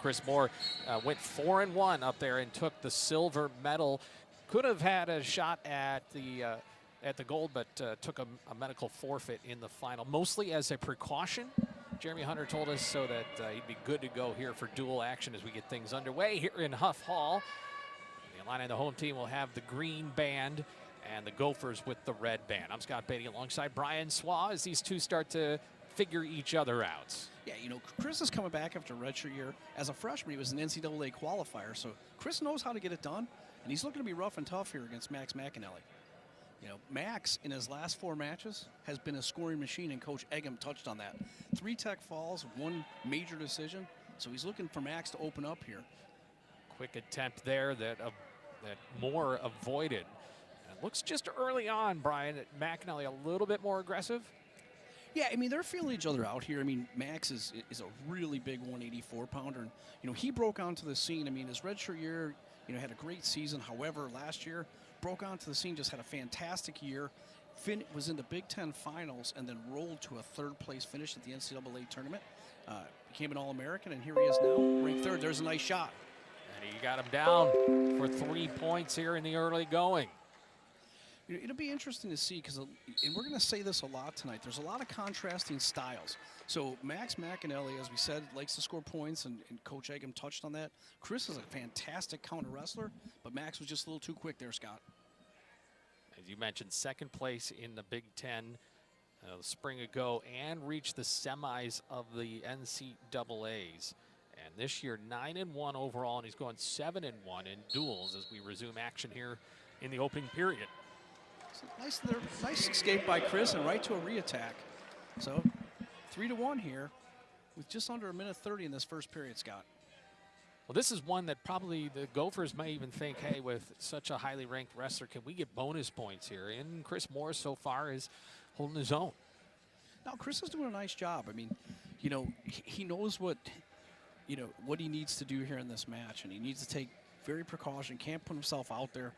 Chris Moore went 4-1 up there and took the silver medal. Could have had a shot at the gold, but took a medical forfeit in the final, mostly as a precaution. Jeremy Hunter told us so that he'd be good to go here for dual action as we get things underway here in Huff Hall. The Illini and the home team will have the green band and the Gophers with the red band. I'm Scott Beatty alongside Brian Swaw as these two start to figure each other out. Yeah, you know, Chris is coming back after a redshirt year. As a freshman, he was an NCAA qualifier, so Chris knows how to get it done, and he's looking to be rough and tough here against Max McEnelly. You know, Max, in his last 4 matches, has been a scoring machine, and Coach Eggum touched on that. 3 tech falls, 1 major decision, so he's looking for Max to open up here. Quick attempt there that Moore avoided. And it looks just early on, Brian, that McEnelly a little bit more aggressive. Yeah, I mean, they're feeling each other out here. I mean, Max is a really big 184-pounder, and, you know, he broke onto the scene. I mean, his redshirt year, you know, had a great season. However, last year, broke onto the scene, just had a fantastic year. Was in the Big Ten finals and then rolled to a 3rd place finish at the NCAA tournament. Became an All-American, and here he is now, ranked 3rd. There's a nice shot. And he got him down for 3 points here in the early going. You know, it'll be interesting to see because, and we're going to say this a lot tonight, there's a lot of contrasting styles. So Max McEnelly, as we said, likes to score points, and Coach Eggum touched on that. Chris is a fantastic counter wrestler, but Max was just a little too quick there, Scott. As you mentioned, 2nd place in the Big Ten the spring ago and reached the semis of the NCAAs. And this year, 9-1 overall, and he's going 7-1 in duels as we resume action here in the opening period. Nice escape by Chris and right to a re-attack. So 3-1 here with just under 1:30 in this first period, Scott. Well, this is one that probably the Gophers may even think, hey, with such a highly ranked wrestler, can we get bonus points here? And Chris Moore so far is holding his own. Now, Chris is doing a nice job. I mean, you know, he knows what he needs to do here in this match, and he needs to take very precaution, can't put himself out there.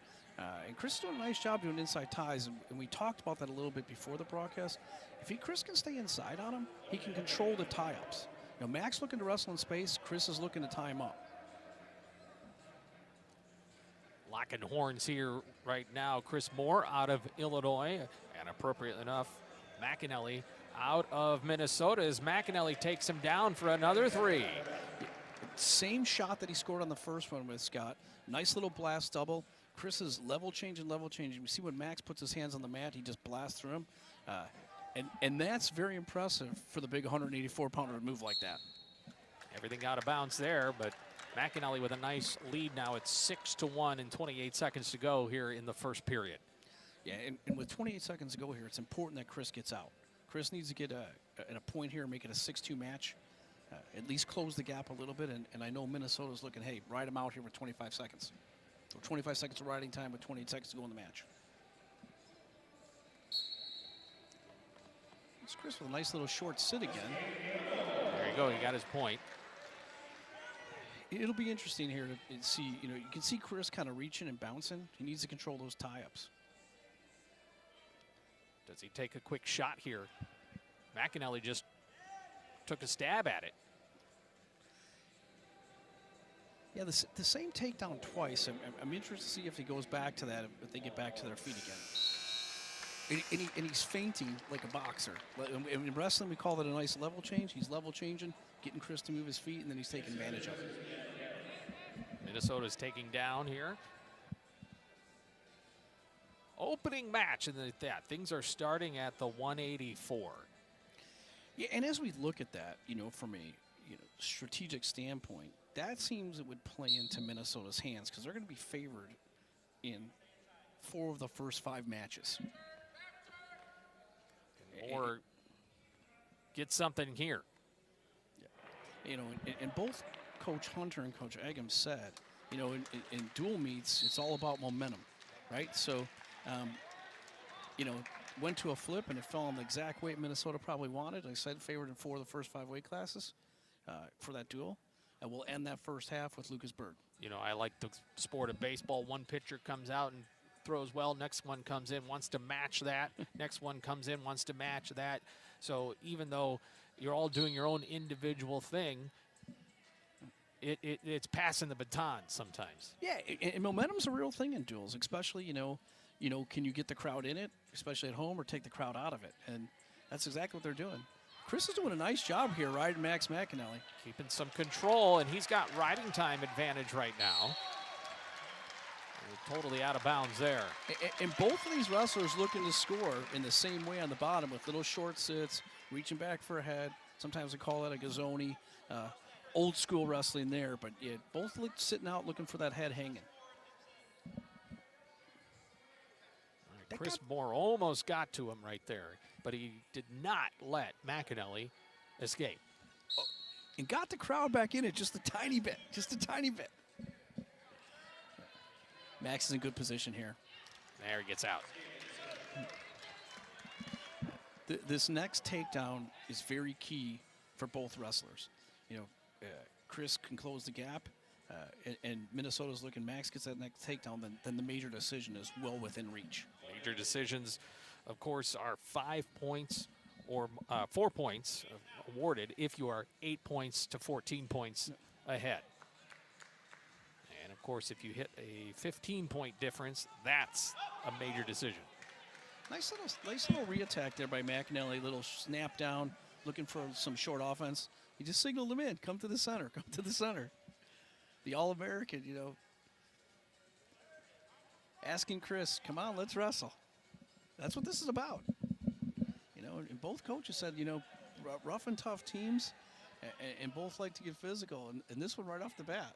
And Chris is doing a nice job doing inside ties, and we talked about that a little bit before the broadcast. If Chris can stay inside on him, he can control the tie-ups. You know, Max looking to wrestle in space, Chris is looking to tie him up. Locking horns here right now. Chris Moore out of Illinois, and appropriately enough, McEnelly out of Minnesota as McEnelly takes him down for another 3. Same shot that he scored on the first one with Scott. Nice little blast double. Chris is level changing. We see when Max puts his hands on the mat, he just blasts through him. And that's very impressive for the big 184-pounder to move like that. Everything out of bounds there, but McEnelly with a nice lead now. It's 6-1 and 28 seconds to go here in the first period. Yeah, and with 28 seconds to go here, it's important that Chris gets out. Chris needs to get a point here, make it a 6-2 match, at least close the gap a little bit. And I know Minnesota's looking, hey, ride him out here with 25 seconds. So 25 seconds of riding time with 28 seconds to go in the match. It's Chris with a nice little short sit again. There you go, he got his point. It'll be interesting here to see, you know, you can see Chris kind of reaching and bouncing. He needs to control those tie-ups. Does he take a quick shot here? McEnelly just took a stab at it. Yeah, the same takedown twice. I'm interested to see if he goes back to that, if they get back to their feet again. And he's feinting like a boxer. In wrestling, we call that a nice level change. He's level changing, getting Chris to move his feet, and then he's taking advantage of it. Minnesota's taking down here. Opening match, and things are starting at the 184. Yeah, and as we look at that, you know, from a strategic standpoint, that seems it would play into Minnesota's hands because they're going to be favored in 4 of the first 5 matches. Or get something here. Yeah. You know, and both Coach Hunter and Coach Eggum said, you know, in dual meets, it's all about momentum, right? So, you know, went to a flip and it fell on the exact weight Minnesota probably wanted. Like I said, favored in 4 of the first 5 weight classes for that duel. And we'll end that first half with Lucas Byrd. You know, I like the sport of baseball. One pitcher comes out and throws well. Next one comes in, wants to match that. Next one comes in, wants to match that. So even though you're all doing your own individual thing, it's passing the baton sometimes. Yeah, and momentum's a real thing in duels, especially, can you get the crowd in it, especially at home, or take the crowd out of it? And that's exactly what they're doing. Chris is doing a nice job here riding Max McEnelly. Keeping some control, and he's got riding time advantage right now. We're totally out of bounds there. And both of these wrestlers looking to score in the same way on the bottom with little short sits, reaching back for a head. Sometimes we call it a gazzoni. Old school wrestling there, but yeah, both sitting out looking for that head hanging. Chris Moore almost got to him right there, but he did not let McEnelly escape. Oh, and got the crowd back in it just a tiny bit, Max is in good position here. There he gets out. This next takedown is very key for both wrestlers. Chris can close the gap, and Minnesota's looking. Max gets that next takedown, then the major decision is well within reach. Major decisions, of course, are 5 points or 4 points awarded if you are 8 points to 14 points ahead. And of course, if you hit a 15-point difference, that's a major decision. Nice little re-attack there by McEnelly. Little snap down, looking for some short offense. He just signaled him in. Come to the center. Come to the center. The All-American, asking Chris, come on, let's wrestle. That's what this is about. And both coaches said, rough and tough teams, and both like to get physical. And this one right off the bat.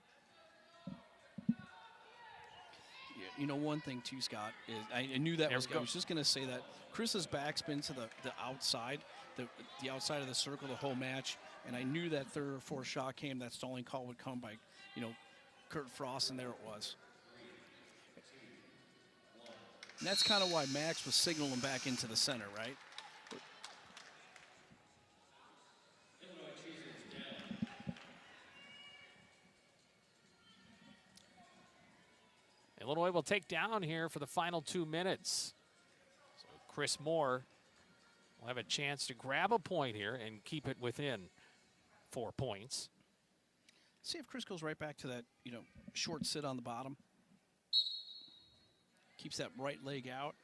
One thing too, Scott, is I knew that I was just going to say that Chris's backspin to the outside, the outside of the circle the whole match, and I knew that third or fourth shot came, that stalling call would come by, Kurt Frost, and there it was. And that's kind of why Max was signaling back into the center, right? Illinois will take down here for the final 2 minutes. So Chris Moore will have a chance to grab a point here and keep it within 4 points. See if Chris goes right back to that, short sit on the bottom. Keeps that right leg out.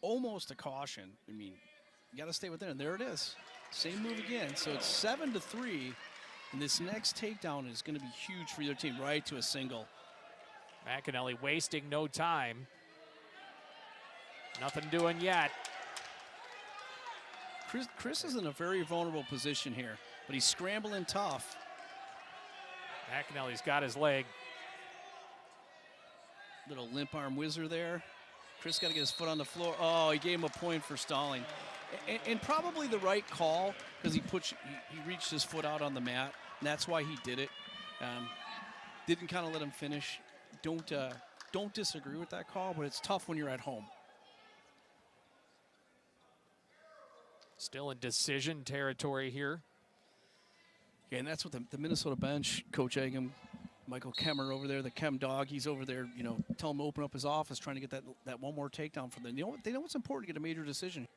Almost a caution. I mean, you got to stay within. And there it is. Same move again. So it's 7-3. And this next takedown is going to be huge for either team, right to a single. McEnelly wasting no time. Nothing doing yet. Chris is in a very vulnerable position here, but he's scrambling tough. McEnelly's got his leg. Little limp arm whizzer there. Chris got to get his foot on the floor. Oh, he gave him a point for stalling. And probably the right call, because he reached his foot out on the mat, and that's why he did it. Didn't kind of let him finish. Don't disagree with that call, but it's tough when you're at home. Still in decision territory here. Yeah, and that's what the Minnesota bench, Coach Eggum, Michael Kemmer over there, the Chem dog, he's over there, tell him to open up his office, trying to get that one more takedown for them. They know it's important to get a major decision.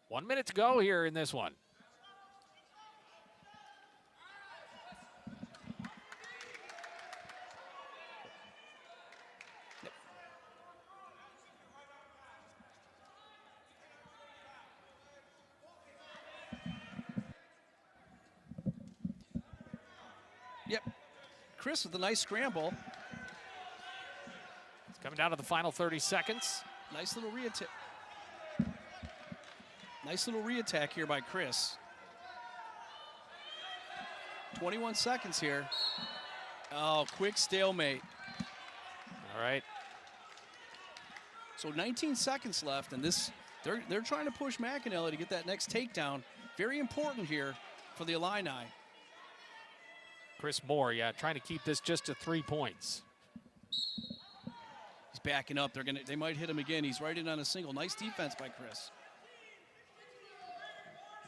One minute to go here in this one. Yep. Chris with a nice scramble. It's coming down to the final 30 seconds. Nice little re-attack. Nice little re-attack here by Chris. 21 seconds here. Oh, quick stalemate. All right. So 19 seconds left, and they're trying to push McEnelly to get that next takedown. Very important here for the Illini. Chris Moore, trying to keep this just to 3 points. He's backing up. They might hit him again. He's right in on a single. Nice defense by Chris.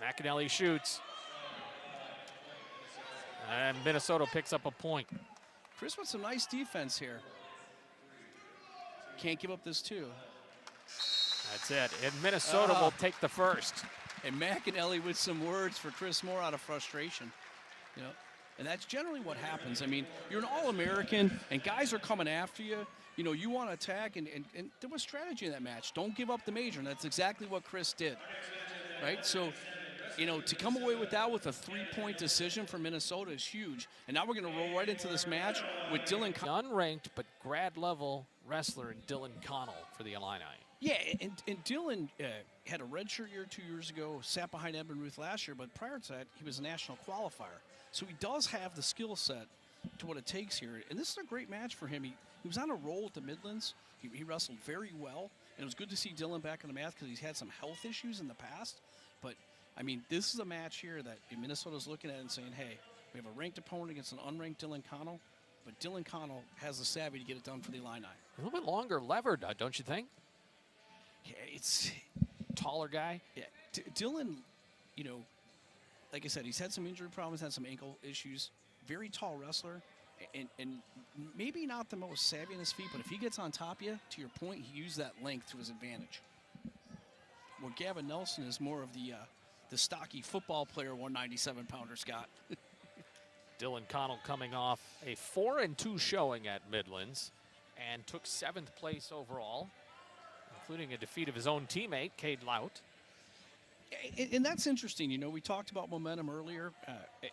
McEnelly shoots. And Minnesota picks up a point. Chris with some nice defense here. Can't give up this two. That's it. And Minnesota will take the first. And McEnelly with some words for Chris Moore out of frustration. You know, and that's generally what happens. I mean, you're an All-American, and guys are coming after you. You know, you want to attack, and there was strategy in that match. Don't give up the major, and that's exactly what Chris did, right? So, you know, to come away with that with a 3-point decision for Minnesota is huge. And now we're going to roll right into this match with Dylan. Unranked but grad-level wrestler Dylan Connell for the Illini. Yeah, and Dylan had a redshirt year 2 years ago, sat behind Edmund Ruth last year, but prior to that, he was a national qualifier. So he does have the skill set to what it takes here. And this is a great match for him. He was on a roll at the Midlands. He wrestled very well. And it was good to see Dylan back on the mat because he's had some health issues in the past. But, I mean, this is a match here that Minnesota's looking at and saying, hey, we have a ranked opponent against an unranked Dylan Connell. But Dylan Connell has the savvy to get it done for the Illini. A little bit longer levered, don't you think? Yeah, it's taller guy. Yeah, Dylan, you know, like I said, he's had some injury problems, had some ankle issues. Very tall wrestler, and maybe not the most savvy on his feet, but if he gets on top of you, to your point, he used that length to his advantage. Where Gavin Nelson is more of the stocky football player, 197-pounder, Scott. Dylan Connell coming off a 4-2 showing at Midlands and took 7th place overall, including a defeat of his own teammate, Cade Lout. And that's interesting. You know, we talked about momentum earlier,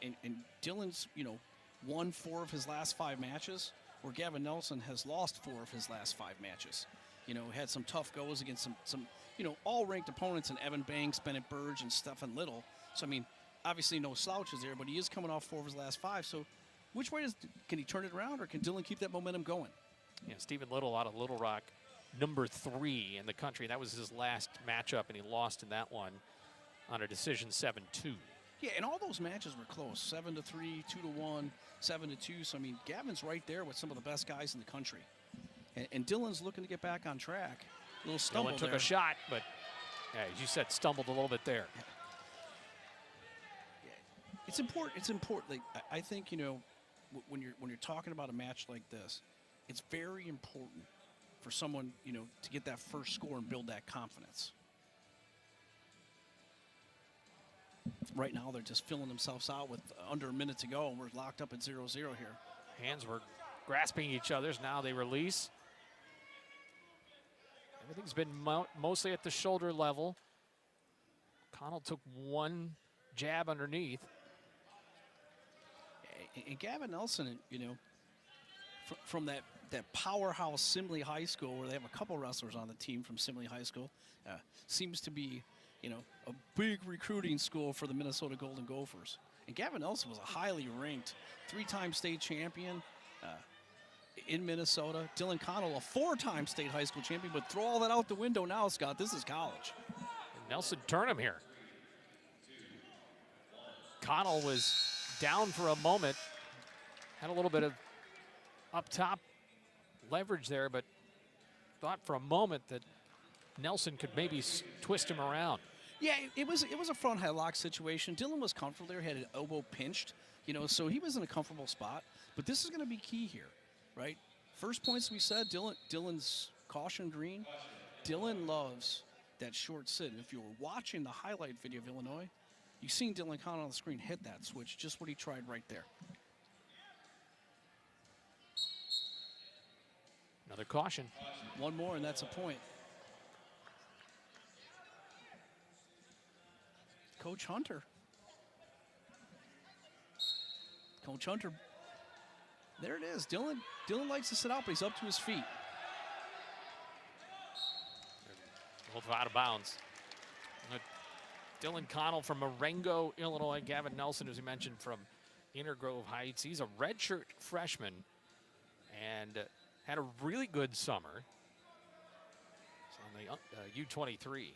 and Dylan's, you know, won 4 of his last 5 matches, where Gavin Nelson has lost 4 of his last 5 matches. You know, had some tough goes against some you know, all-ranked opponents in Evan Banks, Bennett Burge, and Stephen Little. So, I mean, obviously no slouches there, but he is coming off 4 of his last 5. So which way can he turn it around, or can Dylan keep that momentum going? Yeah, Stephen Little out of Little Rock, number 3 in the country. That was his last matchup, and he lost in that one on a decision 7-2. Yeah, and all those matches were close. 7-3, 2-1, 7-2. So, I mean, Gavin's right there with some of the best guys in the country. And Dylan's looking to get back on track. A little stumble Dylan took there. a shot, but as you said, stumbled a little bit there. Yeah. It's important. It's important. Like, I think, you know, when you're talking about a match like this, it's very important for someone, you know, to get that first score and build that confidence. Right now, they're just filling themselves out with under a minute to go, and we're locked up at 0-0 here. Hands were grasping each other's. Now they release. Everything's been mostly at the shoulder level. Connell took 1 jab underneath. And Gavin Nelson, you know, from that powerhouse Simley High School, where they have a couple wrestlers on the team from Simley High School, seems to be, you know, a big recruiting school for the Minnesota Golden Gophers. And Gavin Nelson was a highly ranked 3-time state champion in Minnesota. Dylan Connell, a 4-time state high school champion, but throw all that out the window now, Scott. This is college. And Nelson turned him here. Connell was down for a moment, had a little bit of up top leverage there, but thought for a moment that Nelson could maybe twist him around. Yeah, it was a front headlock situation. Dylan was comfortable there, had an elbow pinched, you know, so he was in a comfortable spot. But this is going to be key here, right? First points we said, Dylan's caution green. Dylan loves that short sit. And if you were watching the highlight video of Illinois, you've seen Dylan Connell on the screen hit that switch, just what he tried right there. Another caution. 1 more, and that's a point. Coach Hunter. Coach Hunter. There it is. Dylan likes to sit out, but he's up to his feet. Both out of bounds. Dylan Connell from Marengo, Illinois. Gavin Nelson, as we mentioned, from Inner Grove Heights. He's a redshirt freshman and had a really good summer. He's on the U23.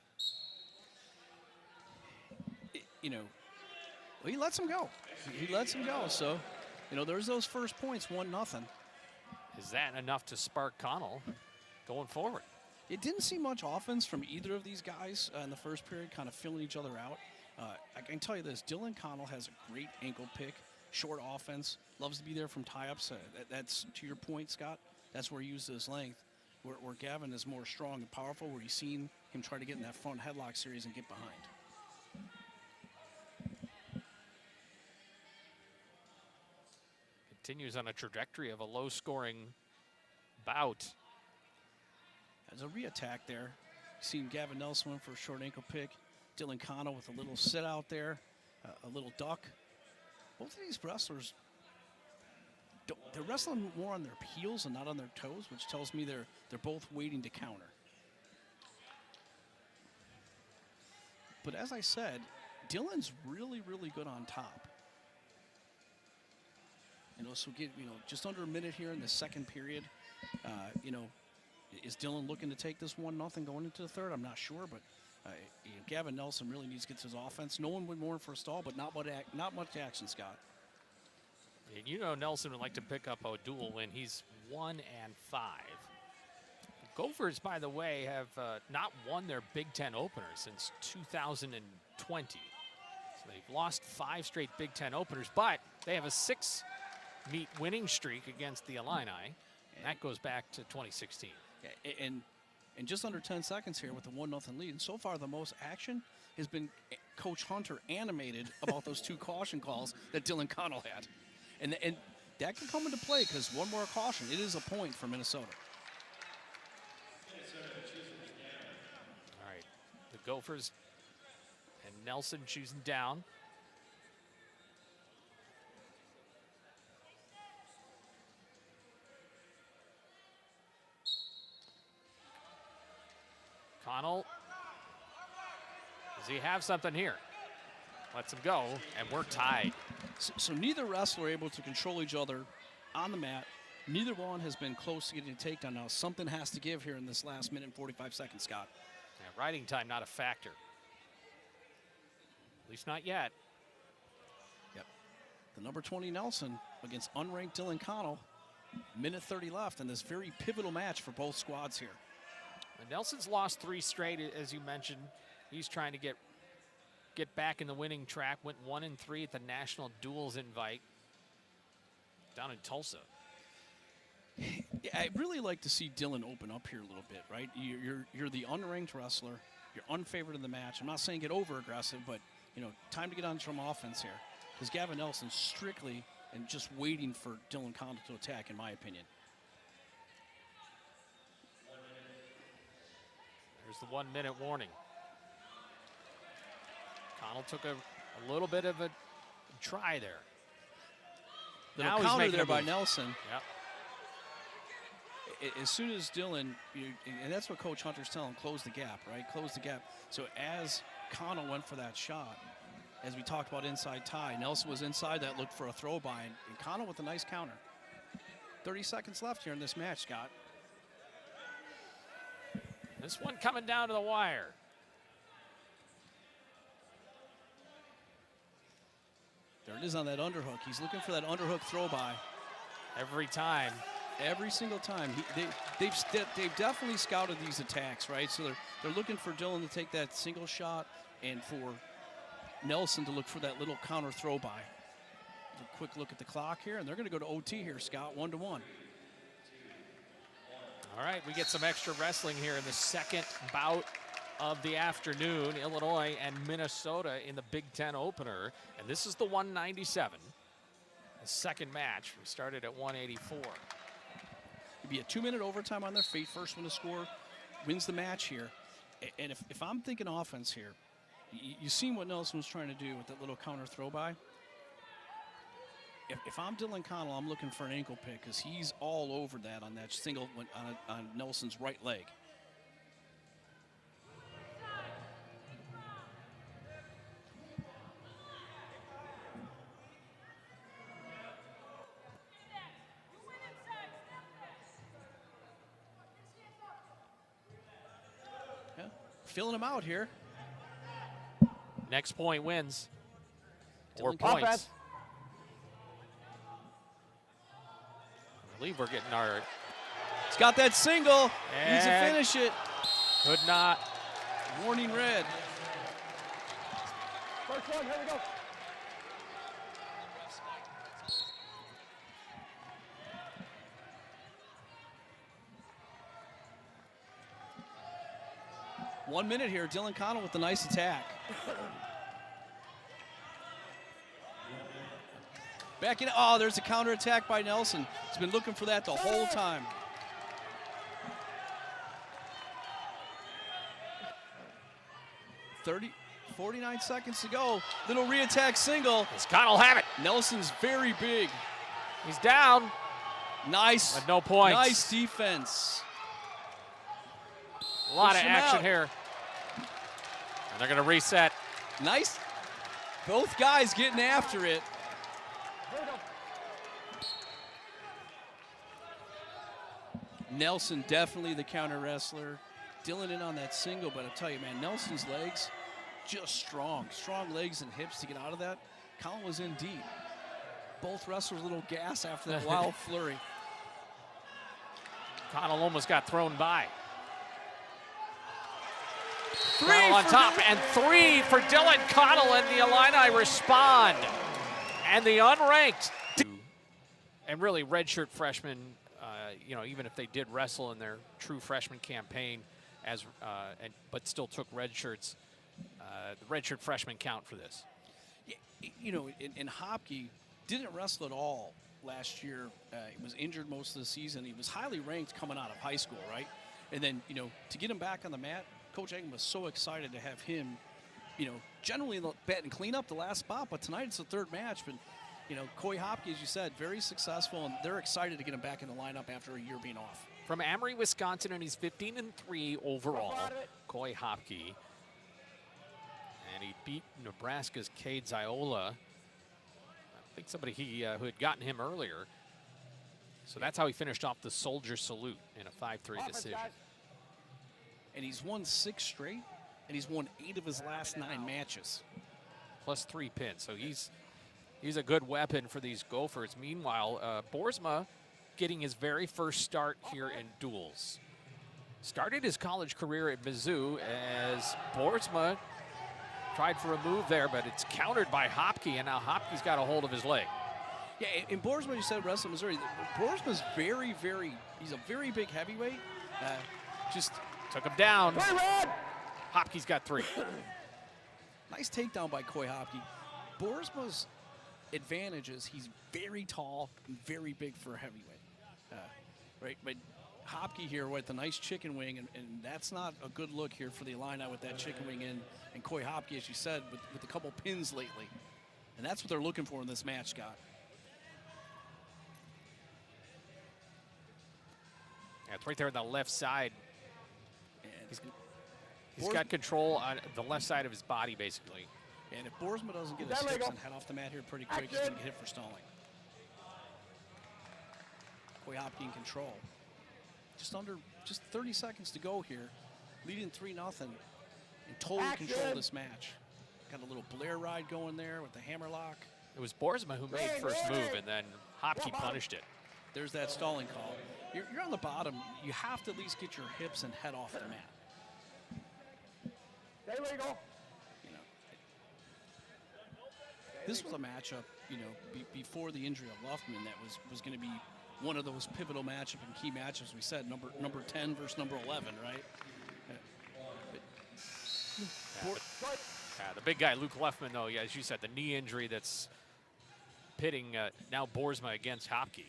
You know, well, he lets him go. He lets him go. So, you know, there's those first points, 1-0. Is that enough to spark Connell? going forward. It didn't see much offense from either of these guys in the first period, kind of filling each other out. I can tell you this, Dylan Connell has a great ankle pick, short offense, loves to be there from tie-ups. That's, to your point, Scott, that's where he uses his length. Where Gavin is more strong and powerful, where you've seen him try to get in that front headlock series and get behind. Continues on a trajectory of a low-scoring bout. There's a re-attack there. Seen Gavin Nelson went for a short ankle pick. Dylan Connell with a little sit out there, a little duck. Both of these wrestlers, they're wrestling more on their heels and not on their toes, which tells me they're both waiting to counter. But as I said, Dylan's really, really good on top. So get just under a minute here in the second period. Is Dylan looking to take this 1-0 going into the third? I'm not sure, but Gavin Nelson really needs to get to his offense. No one would mourn for a stall, but not much action, Scott. And Nelson would like to pick up a duel win. He's 1-5. Gophers, by the way, have not won their Big Ten opener since 2020. So they've lost 5 straight Big Ten openers, but they have a 6-meet winning streak against the Illini. And that goes back to 2016. And just under 10 seconds here with the 1-0 lead. And so far, the most action has been Coach Hunter animated about those 2 caution calls that Dylan Connell had. And that can come into play because one more caution. It is a point for Minnesota. All right. The Gophers and Nelson choosing down. Connell, does he have something here? Lets him go, and we're tied. So neither wrestler able to control each other on the mat. Neither one has been close to getting a takedown now. Something has to give here in this last minute and 45 seconds, Scott. Yeah, riding time not a factor. At least not yet. Yep. The number 20 Nelson against unranked Dylan Connell. Minute 30 left in this very pivotal match for both squads here. And Nelson's lost 3 straight, as you mentioned. He's trying to get back in the winning track. Went 1-3 at the National Duels Invite down in Tulsa. Yeah, I'd really like to see Dylan open up here a little bit, right? You're the unranked wrestler. You're unfavored in the match. I'm not saying get over aggressive, but time to get on some offense here. Because Gavin Nelson's strictly and just waiting for Dylan Connell to attack, in my opinion. There's the 1-minute warning. Connell took a little bit of a try there. Now he's making there by Nelson. Yep. As soon as Dylan, and that's what Coach Hunter's telling him, close the gap, right? Close the gap. So as Connell went for that shot, as we talked about inside tie, Nelson was inside that, looked for a throw by, and Connell with a nice counter. 30 seconds left here in this match, Scott. This one coming down to the wire. There it is on that underhook. He's looking for that underhook throw by. Every time. Every single time. They've definitely scouted these attacks, right? So they're looking for Dylan to take that single shot and for Nelson to look for that little counter throw by. A quick look at the clock here, and they're going to go to OT here, Scott, 1-1. All right, we get some extra wrestling here in the second bout of the afternoon. Illinois and Minnesota in the Big Ten opener. And this is the 197. The second match. We started at 184. It'd be a 2-minute overtime on their feet. First one to score wins the match here. And if I'm thinking offense here, you seen what Nelson was trying to do with that little counter throw by. If I'm Dylan Connell, I'm looking for an ankle pick because he's all over that on that single on Nelson's right leg. Yeah, filling him out here. Next point wins. Dylan Or Connell. points. I believe we're getting our He's got that single. Needs to And finish it. could not. Warning red. First one, here we go. One minute here. Dylan Connell with the nice attack. Back in. Oh, there's a counterattack by Nelson. He's been looking for that the whole time. .30, 49 seconds to go. Little re-attack single. Does Connell have it? Nelson's very big. He's down. Nice. But no points. Nice defense. A lot of Push him action out. here. And they're going to reset. Nice. Both guys getting after it. Here we go. Nelson definitely the counter wrestler. Dylan in on that single, but I'll tell you, man, Nelson's legs just strong. Strong legs and hips to get out of that. Colin was in deep. Both wrestlers a little gas after that wild flurry. Connell almost got thrown by. Three Connell on for top, Dylan. and 3 for Dylan Connell, and the Illini respond. And the unranked, and really redshirt freshmen, you know, even if they did wrestle in their true freshman campaign, but still took red shirts, the redshirt freshmen count for this. You know, in Hopke, didn't wrestle at all last year. He was injured most of the season. He was highly ranked coming out of high school, right? And then, you know, to get him back on the mat, Coach Egan was so excited to have him, you know, generally in the bat and clean up the last spot, but tonight it's the third match. But, you know, Hopke, as you said, very successful, and they're excited to get him back in the lineup after a year being off. From Amory, Wisconsin, and he's 15-3 overall, Coy Hopke. And he beat Nebraska's Cade Ziola. I think somebody who had gotten him earlier. So that's how he finished off the Soldier Salute in a 5-3 decision. And he's won 6 straight, and he's won 8 of his last 9 matches. Plus 3 pins. So he's a good weapon for these Gophers. Meanwhile, Boersma getting his very first start here in duels. Started his college career at Mizzou as Boersma tried for a move there, but it's countered by Hopke, and now Hopke's got a hold of his leg. Yeah, in Boersma, you said wrestling Missouri. Boersma's he's a very big heavyweight. Just took him down. Hopke's got 3. Nice takedown by Coy Hopke. Boersma's advantage is he's very tall and very big for a heavyweight. Right, but Hopke here with a nice chicken wing, and that's not a good look here for the Illini with that chicken wing in. And Coy Hopke, as you said, with a couple pins lately. And that's what they're looking for in this match, Scott. Yeah, it's right there on the left side. And He's got control on the left side of his body, basically. And if Boersma doesn't get his hips and head off the mat here pretty quick, he's going to get hit for stalling. Coy Hopke in control. Just 30 seconds to go here. Leading 3-0 in total control of this match. Got a little Blair ride going there with the hammerlock. It was Boersma who made first move, and then Hopke punished it. There's that stalling call. You're on the bottom. You have to at least get your hips and head off the mat. There we go. You know, this was a matchup, you know, before the injury of Luffman that was going to be one of those pivotal matchup and key matchups. We said number 10 versus number 11, right? The big guy, Luke Luffman, though, yeah, as you said, the knee injury that's pitting now Boersma against Hopke.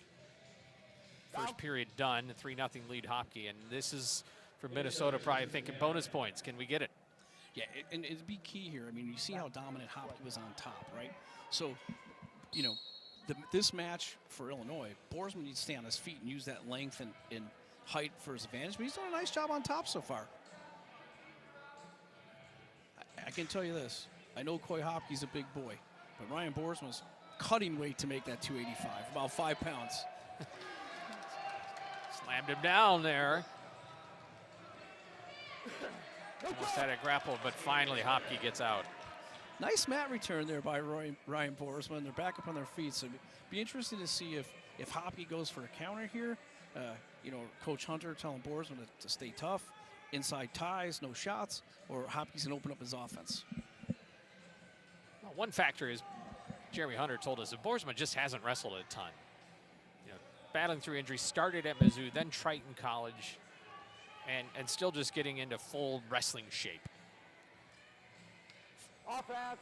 First period done, 3-0 lead Hopke, and this is for Minnesota probably thinking bonus points. Can we get it? Yeah, and it'd be key here. I mean, you see how dominant Hopke was on top, right? So, you know, this match for Illinois, Boersma needs to stay on his feet and use that length and height for his advantage, but he's done a nice job on top so far. I can tell you this. I know Coy Hopke's a big boy, but Ryan Boersma's cutting weight to make that 285, about 5 pounds. Slammed him down there. Almost had a grapple, but finally Hopke gets out. Nice mat return there by Ryan Boersma, and they're back up on their feet. So it'd be interesting to see if Hopke goes for a counter here, Coach Hunter telling Boersma to stay tough, inside ties, no shots, or Hopke's going to open up his offense. Well, one factor is Jeremy Hunter told us that Boersma just hasn't wrestled a ton. Battling through injuries, started at Mizzou, then Triton College, and still just getting into full wrestling shape. Offense.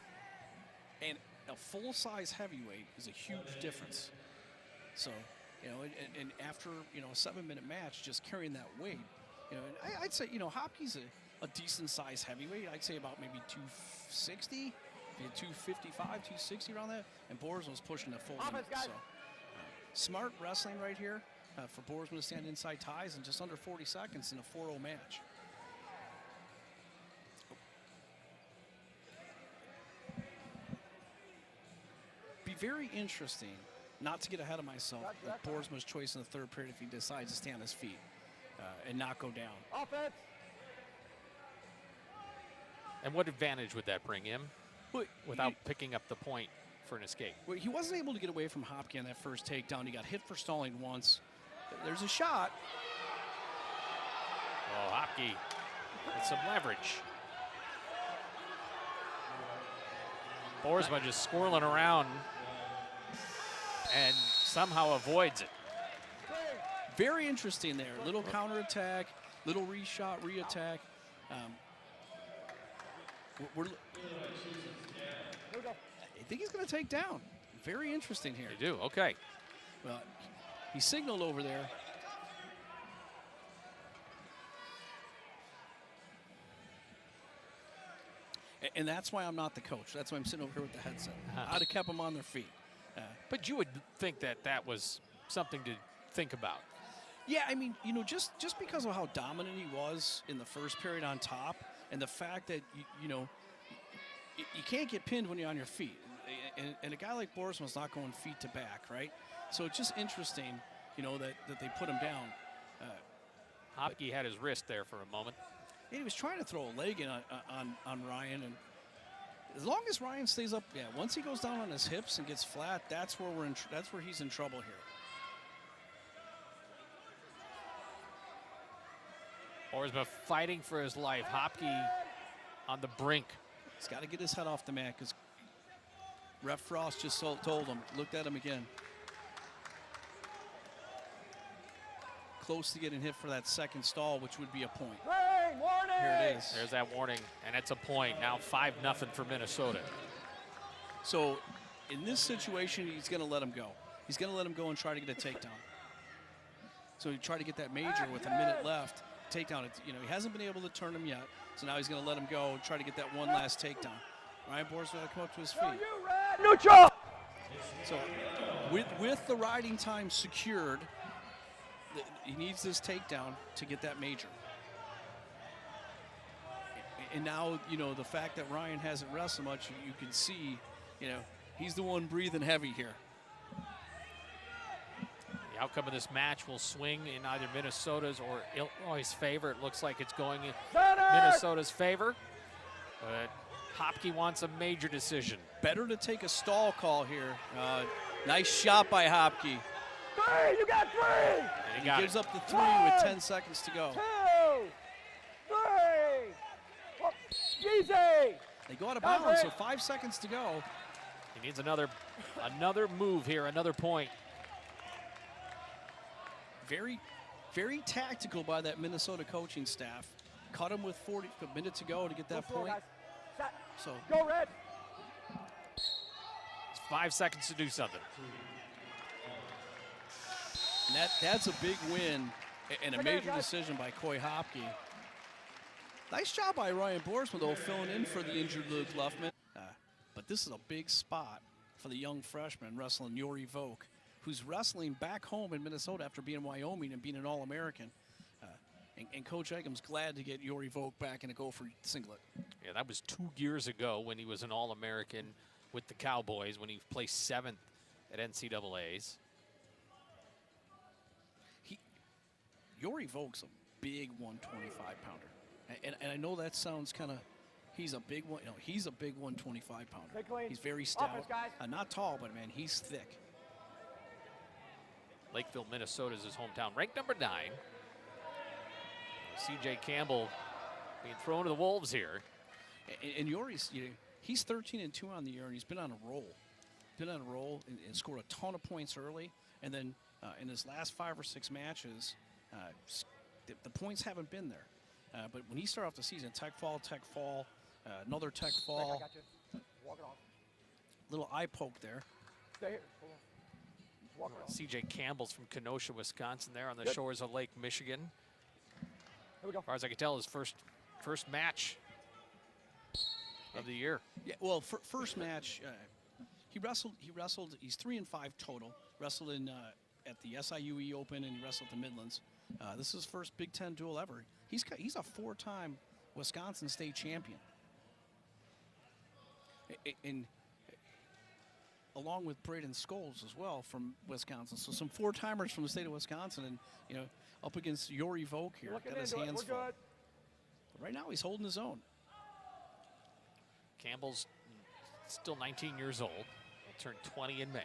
And a full-size heavyweight is a huge difference. So, and after, a 7-minute match, just carrying that weight, and I'd say, Hopke's a decent-sized heavyweight. I'd say about maybe 260, 255, 260 around that. And Boersma was pushing the full limit. So, smart wrestling right here for Boersma to stand inside ties in just under 40 seconds in a 4-0 match. Be very interesting, not to get ahead of myself, with Boersma's choice in the third period if he decides to stay on his feet and not go down. Offense. And what advantage would that bring him without picking up the point for an escape? Well, he wasn't able to get away from Hopke on that first takedown. He got hit for stalling once. There's a shot. Oh, Hopke with some leverage. Boersma just squirreling around and somehow avoids it. Very interesting there. Little counterattack, little re-shot, re-attack. I think he's going to take down. Very interesting here. They do, okay. Well, he signaled over there. And that's why I'm not the coach. That's why I'm sitting over here with the headset. I'd have kept them on their feet. But you would think that was something to think about. Yeah, I mean, just because of how dominant he was in the first period on top, and the fact that, you can't get pinned when you're on your feet. And a guy like Boersma's not going feet to back, right? So it's just interesting, that they put him down. Hopke had his wrist there for a moment. And he was trying to throw a leg in on Ryan, and as long as Ryan stays up, once he goes down on his hips and gets flat, that's where he's in trouble here. Boersma fighting for his life. Hopke on the brink. He's got to get his head off the mat because Ref Frost just told him, looked at him again. Close to getting hit for that second stall, which would be a point. Hey, warning! Here it is. There's that warning, and it's a point. Now 5-0 for Minnesota. So in this situation, he's going to let him go. He's going to let him go and try to get a takedown. So he tried to get that major with a minute left. Takedown. He hasn't been able to turn him yet. So now he's going to let him go and try to get that one last takedown. Ryan Boersma got to come up to his feet. Neutral! So with the riding time secured, he needs this takedown to get that major. And now, the fact that Ryan hasn't wrestled much, you can see, he's the one breathing heavy here. The outcome of this match will swing in either Minnesota's or Illinois' favor. It looks like it's going in Minnesota's favor. But Hopke wants a major decision. Better to take a stall call here. Nice shot by Hopke. 3, you got 3! And He gives up the 3 with 10 seconds to go. 2, 3! Oh, easy! They go out of bounds, so 5 seconds to go. He needs another move here, another point. Very, very tactical by that Minnesota coaching staff. Cut him with a minute to go to get that point. Set. So Go red! It's 5 seconds to do something. and that's a big win and a major decision by Coy Hopke. Nice job by Ryan Boersma, though, filling in for the injured Luke Luffman. But this is a big spot for the young freshman wrestling Jore Volk, who's wrestling back home in Minnesota after being in Wyoming and being an All-American. And Coach Eggum's glad to get Jore Volk back in a Gopher singlet. Yeah, that was 2 years ago when he was an All-American with the Cowboys, when he placed 7th at NCAAs. Jore Volk's a big 125-pounder. And I know that sounds kind of, he's a big one. He's a big 125-pounder. He's very stout. Offense, guys. Not tall, but, man, he's thick. Lakeville, Minnesota is his hometown. Ranked number 9. C.J. Campbell being thrown to the wolves here. And Jore's, he's 13-2 on the year, and he's been on a roll. And scored a ton of points early. And then in his last 5 or 6 matches, the points haven't been there. But when he started off the season, tech fall, another tech fall. I got you. Walk it off. Little eye poke there. Stay here. Hold on. Walk it off. C.J. Campbell's from Kenosha, Wisconsin, there on the Good. shores of Lake Michigan. Here we go. As far as I can tell, his first match of the year. Yeah, well, first match, he wrestled. He's 3-5 total. Wrestled in at the SIUE Open and wrestled at the Midlands. This is his first Big Ten duel ever. He's a 4-time Wisconsin state champion. And along with Braden Scholes as well from Wisconsin. So some 4-timers from the state of Wisconsin, and up against Jore Volk here. Looking Got his into it. hands We're full. good. But right now he's holding his own. Campbell's still 19 years old. He'll turn 20 in May.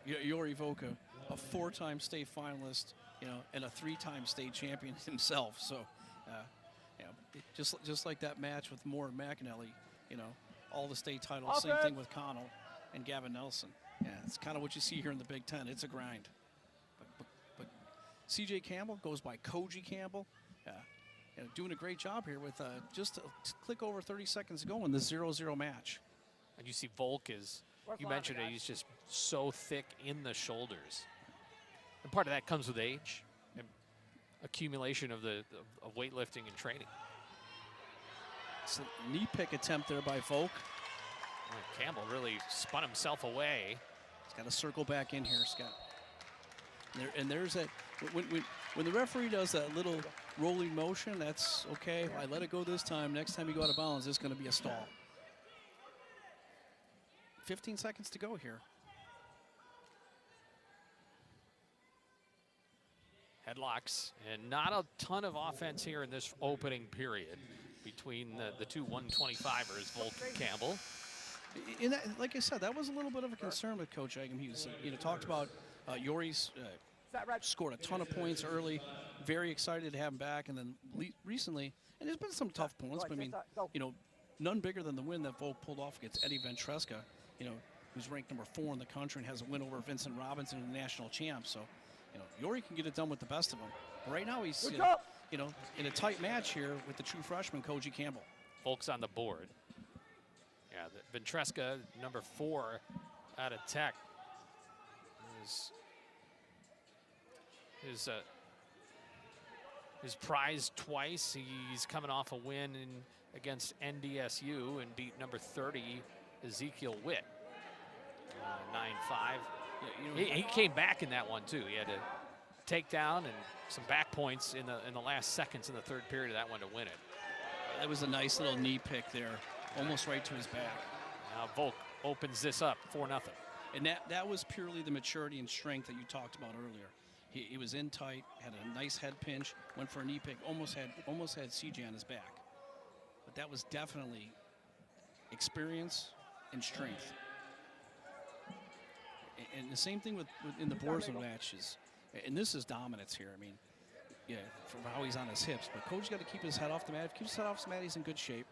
Yeah, Jore Volk, a 4-time state finalist, and a 3-time state champion himself. So, just like that match with Moore and McEnelly, all the state titles. Same thing with Connell and Gavin Nelson. Yeah, it's kind of what you see here in the Big Ten. It's a grind. But C.J. Campbell goes by Koji Campbell. Doing a great job here with just a click over 30 seconds to go in this 0-0 match. And you see Volk is, you mentioned it, he's just so thick in the shoulders. And part of that comes with age and accumulation of of weightlifting and training. It's a knee pick attempt there by Volk. And Campbell really spun himself away. He's got to circle back in here, Scott. There's that, when the referee does that little rolling motion, that's okay. I let it go this time. Next time you go out of bounds, it's going to be a stall. 15 seconds to go here. Headlocks, and not a ton of offense here in this opening period between the two 125ers, Volk and Campbell. And that, like I said, that was a little bit of a concern with Coach Eggum. He was, talked about Jore's scored a ton of points early. Very excited to have him back, and then recently, and there's been some tough points, but I mean, none bigger than the win that Volk pulled off against Eddie Ventresca, who's ranked number 4 in the country and has a win over Vincent Robinson, the national champ. So, Jore can get it done with the best of them. But right now he's, in a tight match here with the true freshman, Koji Campbell. Volk's on the board. Yeah, the Ventresca, number 4 out of Tech, is prized twice. He's coming off a win against NDSU and beat number 30 Ezekiel Witt 9-5. He came back in that one too. He had a takedown and some back points in the last seconds in the third period of that one to win it. That was a nice little knee pick there, almost right to his back. Now Volk opens this up 4-0. And that was purely the maturity and strength that you talked about earlier. He was in tight, had a nice head pinch, went for a knee pick, almost had CJ on his back. But that was definitely experience and strength. And the same thing in the Boersma matches. And this is dominance here. I mean, yeah, from how he's on his hips. But Coach's got to keep his head off the mat. If he keeps his head off the mat, he's in good shape.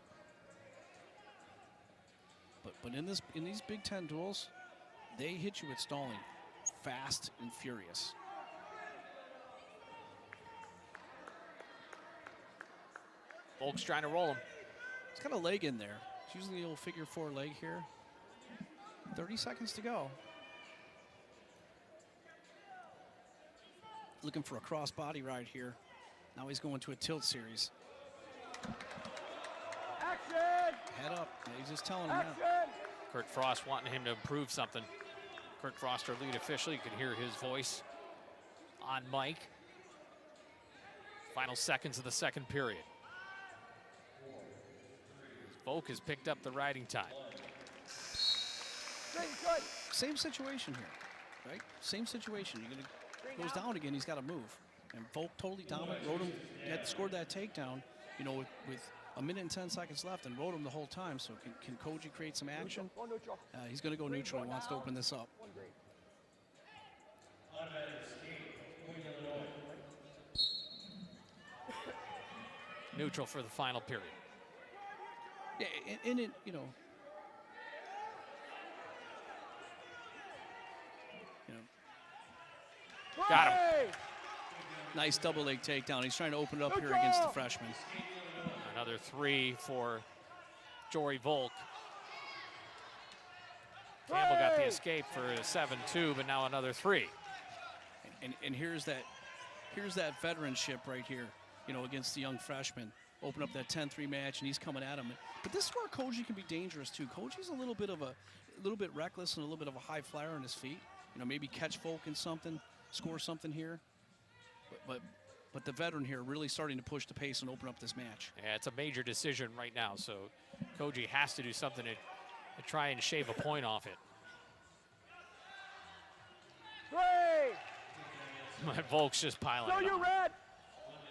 But in these Big Ten duels, they hit you with stalling, fast and furious. Volk's trying to roll him. He's got a leg in there. It's using the old figure 4 leg here. 30 seconds to go. Looking for a cross body ride here. Now he's going to a tilt series. Action! Head up. Yeah, he's just telling him Action! that. Kurt Frost wanting him to improve something. Kurt Frost, our lead official. You can hear his voice on mic. Final seconds of the second period. Volk has picked up the riding time. Good. Same situation here, right? Same situation. You're gonna goes down again. He's got to move. And Volk totally dominant. Rode him. Had scored that takedown. With a minute and 10 seconds left, and rode him the whole time. So can Koji create some action? Go neutral. He's going to go neutral. He wants to open this up. neutral for the final period. Yeah, and it, you know, Got him. Hey! nice double leg takedown. He's trying to open it up here against the freshman. Another 3 for Jore Volk. Campbell got the escape for a 7-2, but now another 3. And here's that veteranship right here, you know, against the young freshman. Open up that 10-3 match, and he's coming at him. But this is where Koji can be dangerous too. Koji's a little bit reckless and a little bit of a high flyer on his feet. You know, maybe catch Volk in something, score something here. But the veteran here really starting to push the pace and open up this match. Yeah, it's a major decision right now, so Koji has to do something to try and shave a point off it. 3! Volk's just piling So it you on. red.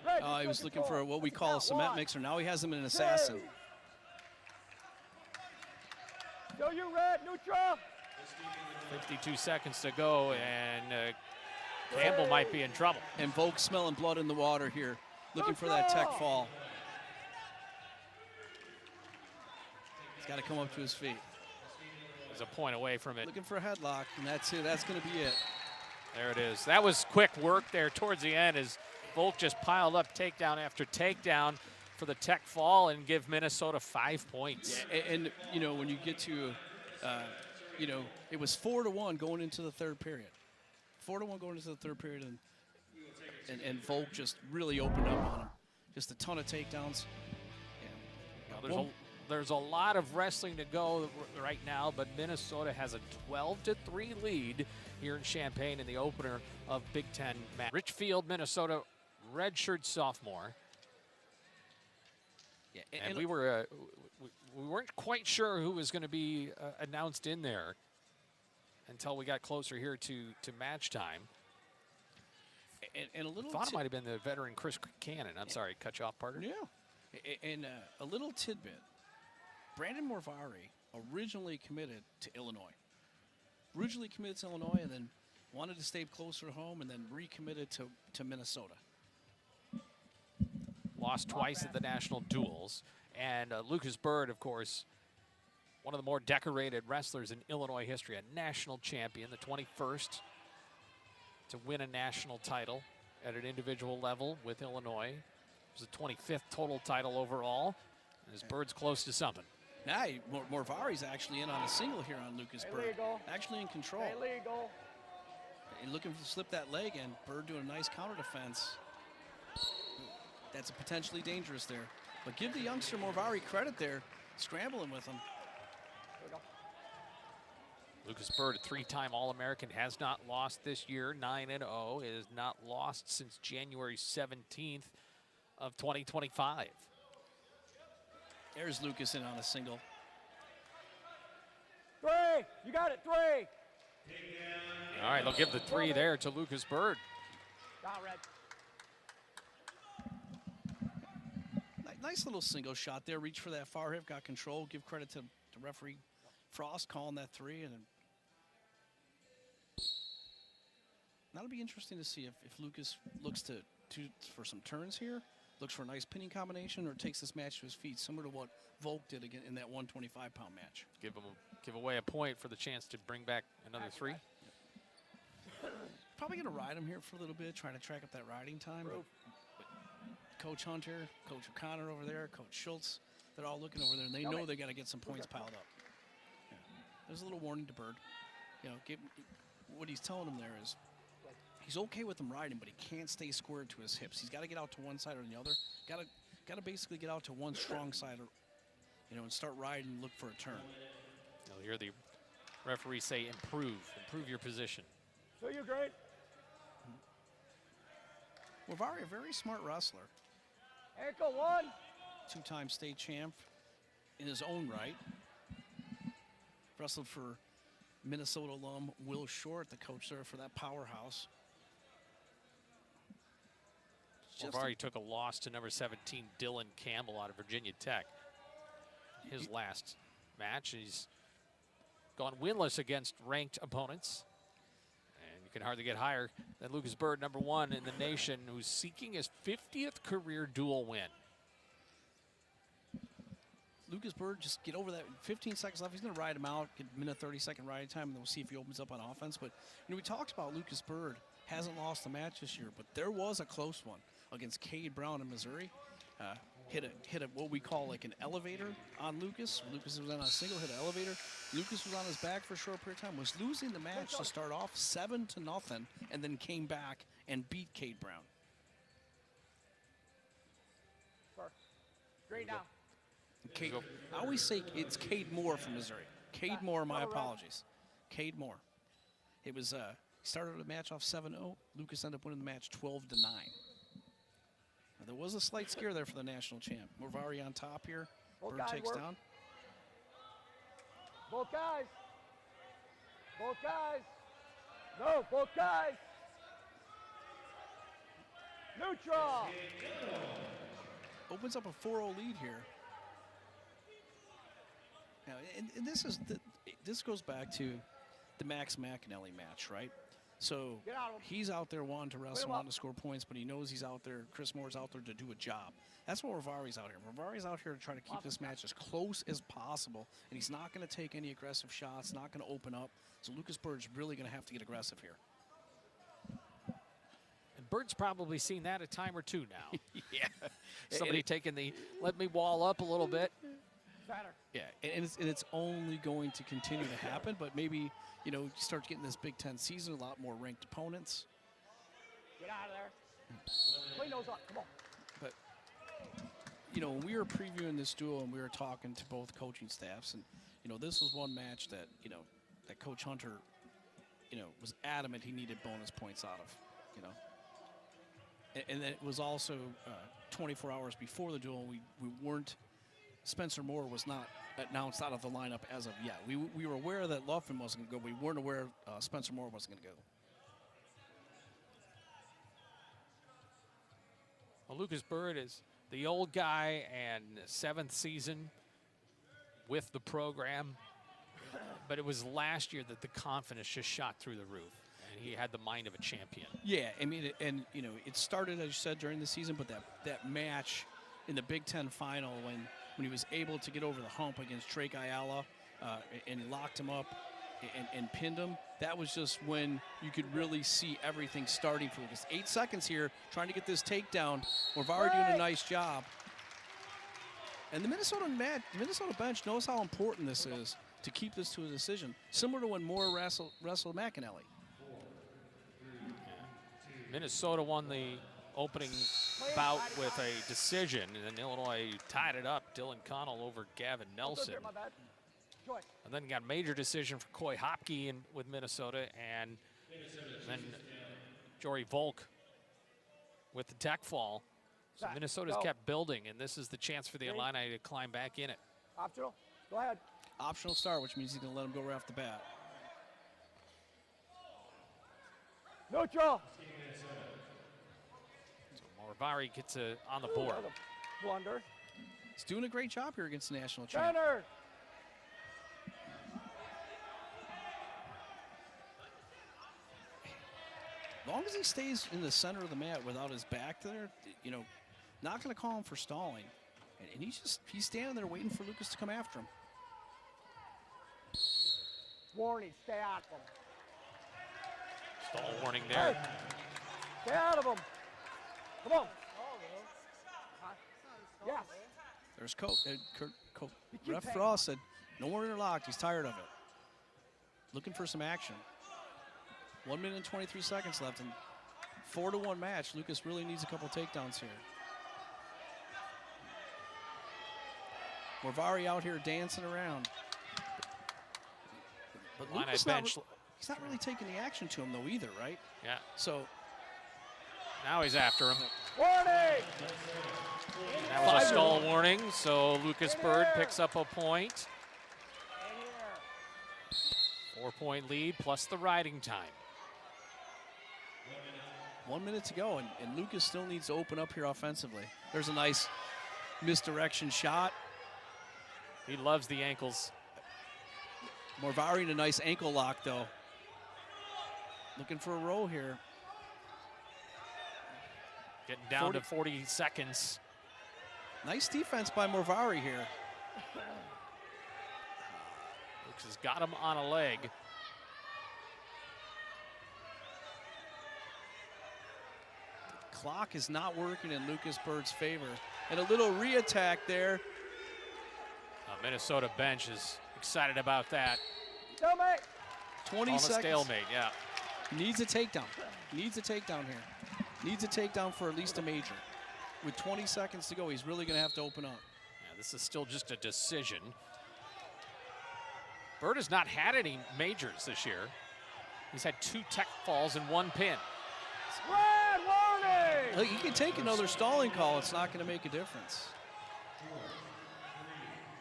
Red, Oh, he was looking for what we call a cement mixer. Now he has him in an assassin. So you red, neutral. 52 seconds to go, and Campbell might be in trouble. And Volk smelling blood in the water here, looking for that tech fall. He's got to come up to his feet. There's a point away from it. Looking for a headlock, and that's it. That's going to be it. There it is. That was quick work there towards the end as Volk just piled up takedown after takedown for the tech fall and give Minnesota 5 points. Yeah, and you know, when you get to, you know, it was 4-1 going into the third period. 4-1 going into the third period, and Volk just really opened up on him. Just a ton of takedowns. Now, there's a lot of wrestling to go right now, but Minnesota has a 12-3 lead here in Champaign in the opener of Big Ten match. Richfield, Minnesota, redshirt sophomore. Yeah, And we weren't quite sure who was going to be announced in there until we got closer here to match time. and a little. Thought it might have been the veteran Chris Cannon. I'm sorry, cut you off, partner. Yeah, and a little tidbit. Brandon Morvari originally committed to Illinois. And then wanted to stay closer to home, and then recommitted to Minnesota. Lost twice at the national duels. And Lucas Byrd, of course, one of the more decorated wrestlers in Illinois history, a national champion, the 21st to win a national title at an individual level with Illinois. It was the 25th total title overall. And his Bird's close to something. Now, Morvari's actually in on a single here on Lucas Byrd. Illegal. Actually in control. Illegal. And looking to slip that leg in. Byrd doing a nice counter defense. That's potentially dangerous there. But give the youngster Morvari credit there, scrambling with him. Lucas Byrd, a 3-time All-American, has not lost this year, 9-0. It has not lost since January 17th of 2025. There's Lucas in on a single. 3. You got it. 3. All right, they'll give the 3 there to Lucas Byrd. Down red. Nice little single shot there. Reach for that far hip, got control. Give credit to referee Frost calling that 3. And that'll be interesting to see if Lucas looks for some turns here, looks for a nice pinning combination, or takes this match to his feet, similar to what Volk did again in that 125-pound match. Give away a point for the chance to bring back another 3. Probably going to ride him here for a little bit, trying to track up that riding time. But Coach Hunter, Coach O'Connor over there, Coach Schultz, they're all looking over there, and they know they got to get some points piled up. Yeah. There's a little warning to Byrd. You know, what he's telling him there is he's okay with him riding, but he can't stay squared to his hips. He's got to get out to one side or the other. Got to basically get out to one strong side, or, you know, and start riding and look for a turn. You'll hear the referee say, improve your position. So you great. Morvari, a very smart wrestler. Ankle 1. 2-time state champ in his own right. Wrestled for Minnesota alum Will Short, the coach there for that powerhouse. Morvari took a loss to number 17, Dylan Campbell out of Virginia Tech. His last match, he's gone winless against ranked opponents. And you can hardly get higher than Lucas Byrd, number 1 in the nation, who's seeking his 50th career dual win. Lucas Byrd just get over that. 15 seconds left. He's going to ride him out, get a minute 30-second ride time, and then we'll see if he opens up on offense. But we talked about Lucas Byrd hasn't lost a match this year, but there was a close one against Cade Brown in Missouri. Hit a what we call like an elevator on Lucas. Lucas was on a single, hit an elevator. Lucas was on his back for a short period of time, was losing the match to start off 7-0, and then came back and beat Cade Brown. Straight down. Cade, I always say it's Cade Moore from Missouri. Cade Moore, my apologies. Cade Moore. It was, he started the match off 7-0. Lucas ended up winning the match 12-9. There was a slight scare there for the national champ. Morvari on top here. Both Byrd guys takes work. down. Both guys. Both guys. No, both guys. Neutral. Opens up a 4-0 lead here. Now, and this goes back to the Max McEnelly match, right? So Get out of him. he's out there wanting to wrestle, him wanting up. to score points, but he knows he's out there. Chris Moore's out there to do a job. That's what Morvari's out here. Morvari's out here to try to keep this match as close as possible, and he's not going to take any aggressive shots, not going to open up. So Lucas Byrd's really going to have to get aggressive here. And Bird's probably seen that a time or two now. Yeah. Somebody taking the, let me wall up a little bit. Center. Yeah, and it's only going to continue to happen, but maybe, you start getting this Big Ten season, a lot more ranked opponents. Get out of there. Clean those up. Come on. But, when we were previewing this duel and we were talking to both coaching staffs, and, this was one match that, that Coach Hunter, was adamant he needed bonus points out of, And then it was also 24 hours before the duel, we weren't, Spencer Moore was not announced out of the lineup as of yet. We were aware that Luffman wasn't going to go. We weren't aware Spencer Moore wasn't going to go. Well, Lucas Byrd is the old guy and 7th season with the program. But it was last year that the confidence just shot through the roof. And he had the mind of a champion. Yeah, I mean, it started, as you said, during the season, but that match in the Big Ten final when he was able to get over the hump against Drake Ayala and he locked him up and pinned him, that was just when you could really see everything starting for Lucas. 8 seconds here, trying to get this takedown. Morvari doing a nice job. And the Minnesota bench knows how important this is to keep this to a decision, similar to when Moore wrestled McEnelly. Minnesota won the opening bout with a decision, and then Illinois tied it up. Dylan Connell over Gavin Nelson. My bad. Joy. And then got a major decision for Coy Hopke with Minnesota, and then Jore Volk with the tech fall. So Back. Minnesota's Go. kept building, and this is the chance for the Ready? Illini to climb back in it. Optional. Go ahead. Optional start, which means he's going to let him go right off the bat. Neutral. So Morvari gets on the board. Blunder. He's doing a great job here against the national champ. Center. As long as he stays in the center of the mat without his back there, not going to call him for stalling. And he's standing there waiting for Lucas to come after him. Warning. Stay out of him. Stall warning there. Hey. Stay out of him. Come on. Yes. There's Ref paying. Frost said, no more interlocked. He's tired of it. Looking for some action. 1 minute and 23 seconds left, and 4-1 match. Lucas really needs a couple takedowns here. Morvari out here dancing around. But Illini Lucas bench. he's not really taking the action to him, though, either, right? Yeah. So Now he's after him. Warning. That was a stall warning, so Lucas Byrd picks up a point. In here. 4-point lead plus the riding time. 1 minute to go, and Lucas still needs to open up here offensively. There's a nice misdirection shot. He loves the ankles. Morvari in a nice ankle lock, though. Looking for a roll here. Getting down to 40 seconds. Nice defense by Morvari here. Luke's has got him on a leg. The clock is not working in Lucas Byrd's favor. And a little re-attack there. The Minnesota bench is excited about that. Stalemate. 20 Almost seconds. stalemate, yeah. Needs a takedown. Needs a takedown here. Needs a takedown for at least a major. With 20 seconds to go, he's really going to have to open up. Yeah, this is still just a decision. Byrd has not had any majors this year. He's had 2 tech falls and 1 pin. Red warning. Look, he can take another stalling call. It's not going to make a difference.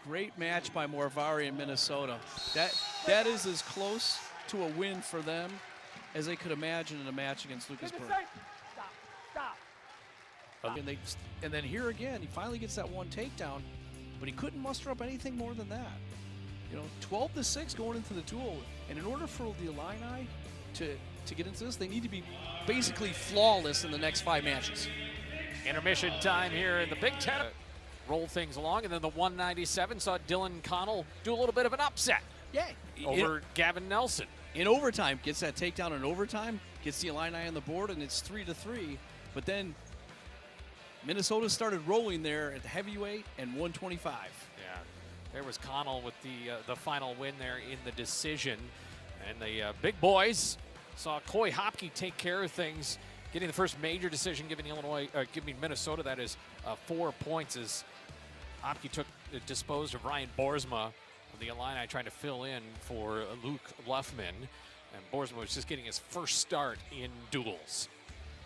Great match by Morvari in Minnesota. That is as close to a win for them as they could imagine in a match against Lucas Keep it Byrd. safe. Stop. Stop. And then here again, he finally gets that 1 takedown, but he couldn't muster up anything more than that. You know, 12-6 going into the duel, and in order for the Illini to get into this, they need to be basically flawless in the next 5 matches. Intermission time here in the Big Ten. Roll things along, and then the 197 saw Dylan Connell do a little bit of an upset Yeah. over Gavin Nelson. In overtime, gets that takedown in overtime, gets the Illini on the board, and it's 3-3. But then Minnesota started rolling there at the heavyweight and 125. Yeah, there was Connell with the final win there in the decision, and the big boys saw Hopke take care of things, getting the first major decision, giving Minnesota that is 4 points as Hopke disposed of Ryan Boersma of the Illini, trying to fill in for Luke Luffman, and Boersma was just getting his first start in duels.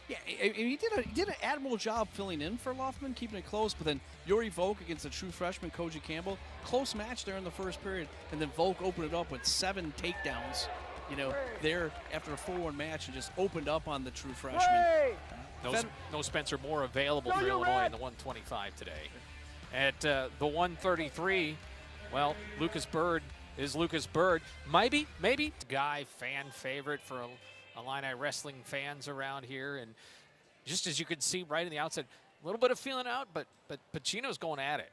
Yeah, he did an admirable job filling in for Luffman, keeping it close, but then Volk against the true freshman, Koji Campbell. Close match there in the first period, and then Volk opened it up with 7 takedowns, you know, there after a 4-1 match and just opened up on the true freshman. Hey. No Spencer Moore available for you're Illinois red. in the 125 today. At the 133, well, Lucas Byrd is Lucas Byrd. Maybe guy fan favorite for Illini wrestling fans around here, and just as you could see right in the outset, a little bit of feeling out, but Pucino's going at it.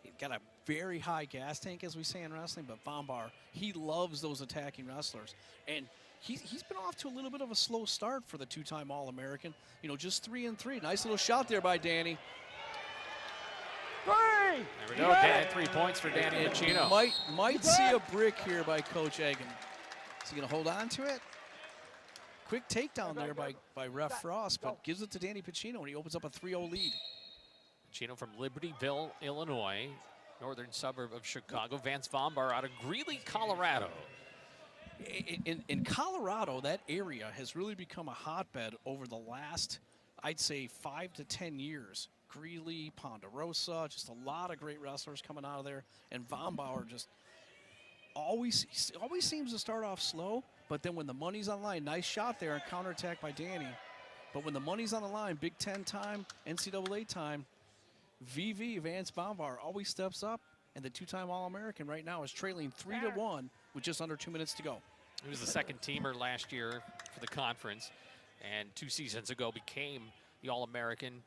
He got a very high gas tank, as we say in wrestling, but VomBaur, he loves those attacking wrestlers. And he's been off to a little bit of a slow start for the 2-time All-American. You know, just 3-3. Nice little shot there by Danny. 3. There we go, Dan, 3 points for Danny Pucino. Might see a brick here by Coach Egan. Is he going to hold on to it? Quick takedown there by Ref Frost, but gives it to Danny Pucino, and he opens up a 3-0 lead. Pucino from Libertyville, Illinois, northern suburb of Chicago. Vance VomBaur out of Greeley, Colorado. In Colorado, that area has really become a hotbed over the last, I'd say, 5 to 10 years. Greeley, Ponderosa, just a lot of great wrestlers coming out of there. And VomBaur just always seems to start off slow, but then when the money's on the line, nice shot there and counterattack by Danny. But when the money's on the line, Big Ten time, NCAA time, Vance VomBaur always steps up, and the 2-time All-American right now is trailing 3-1 with just under 2 minutes to go. He was the second teamer last year for the conference, and 2 seasons ago became the All-American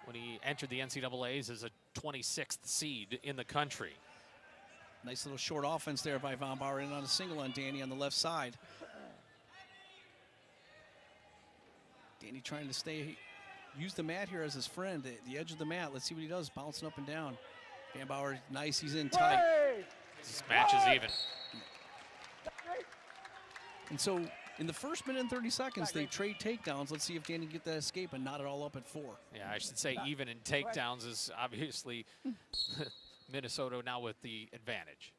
when he entered the NCAAs as a 26th seed in the country. Nice little short offense there by VomBaur, in on a single on Danny on the left side. Danny trying to use the mat here as his friend, the edge of the mat. Let's see what he does, bouncing up and down. VomBaur, nice, he's in tight. This match is even. And so in the first minute and 30 seconds, they trade takedowns. Let's see if Danny can get that escape and knot it all up at 4. Yeah, I should say even in takedowns is obviously Minnesota now with the advantage.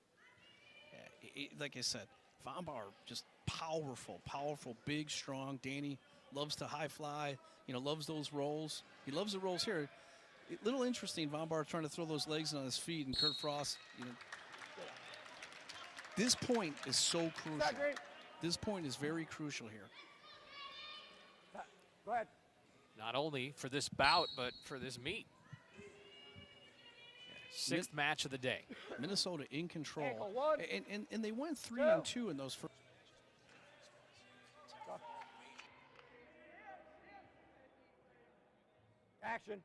Yeah, like I said, VomBaur just powerful, big, strong. Danny loves to high fly, you know, loves those rolls. He loves the rolls here. A little interesting, VomBaur trying to throw those legs on his feet, and Kurt Frost, you know. This point is so crucial. This point is very crucial here. Go ahead. Not only for this bout, but for this meet. 6th match of the day. Minnesota in control. Ankle 1. And they went 3-2 in those first. Action.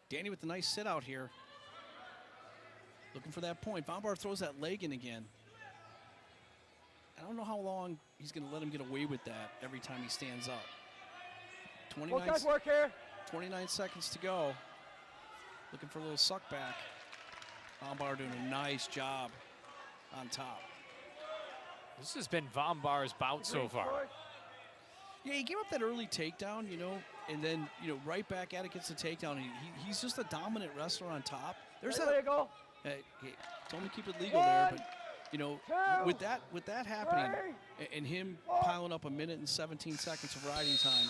Danny with the nice sit out here. Looking for that point. VomBaur throws that leg in again. I don't know how long he's going to let him get away with that every time he stands up. 29 seconds to go. Looking for a little suck back. VomBaur doing a nice job on top. This has been VomBaur's bout so far. Yeah, he gave up that early takedown, you know, and then, you know, right back at it gets the takedown. He's just a dominant wrestler on top. There's that. Hey, told him to keep it legal there, but you know, with that happening and him piling up 1 minute and 17 seconds of riding time,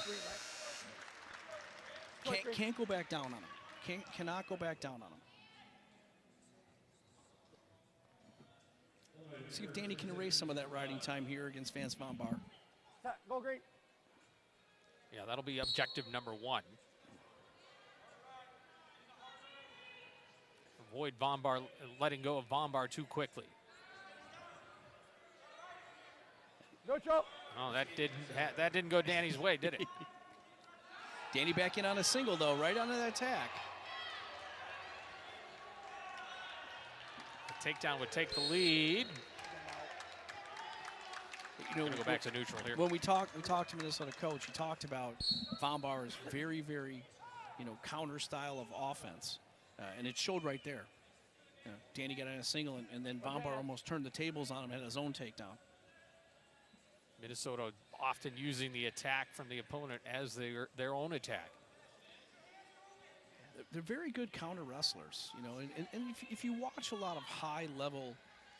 can't go back down on him. Cannot go back down on him. See if Danny can erase some of that riding time here against Vance VomBaur. Go green. Yeah, that'll be objective number 1. Avoid VomBaur letting go of VomBaur too quickly. No choke. Oh, that didn't go Danny's way, did it? Danny back in on a single though, right on that attack. The takedown would take the lead. You know, gonna go back to neutral here. When we talked to Minnesota coach, he talked about VomBaur's very, very, you know, counter style of offense, and it showed right there. You know, Danny got on a single, and then VomBaur almost turned the tables on him, had his own takedown. Minnesota often using the attack from the opponent as their own attack. They're very good counter wrestlers, you know, and if you watch a lot of high-level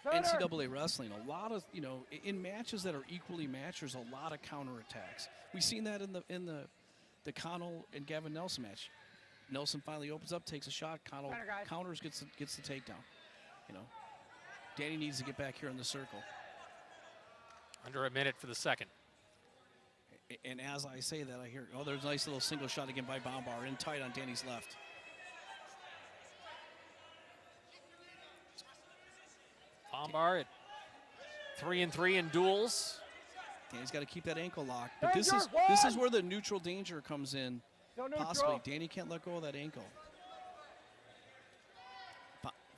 NCAA wrestling, a lot of, you know, in matches that are equally matched, there's a lot of counterattacks. We've seen that in the Connell and Gavin Nelson match. Nelson finally opens up, takes a shot. Connell counters, gets the takedown. You know, Danny needs to get back here in the circle. Under a minute for the second. And as I say that, I hear, oh, there's a nice little single shot again by VomBaur, in tight on Danny's left. VomBaur at 3-3 in duels. Danny's got to keep that ankle locked. But this is where the neutral danger comes in. Possibly. Danny can't let go of that ankle.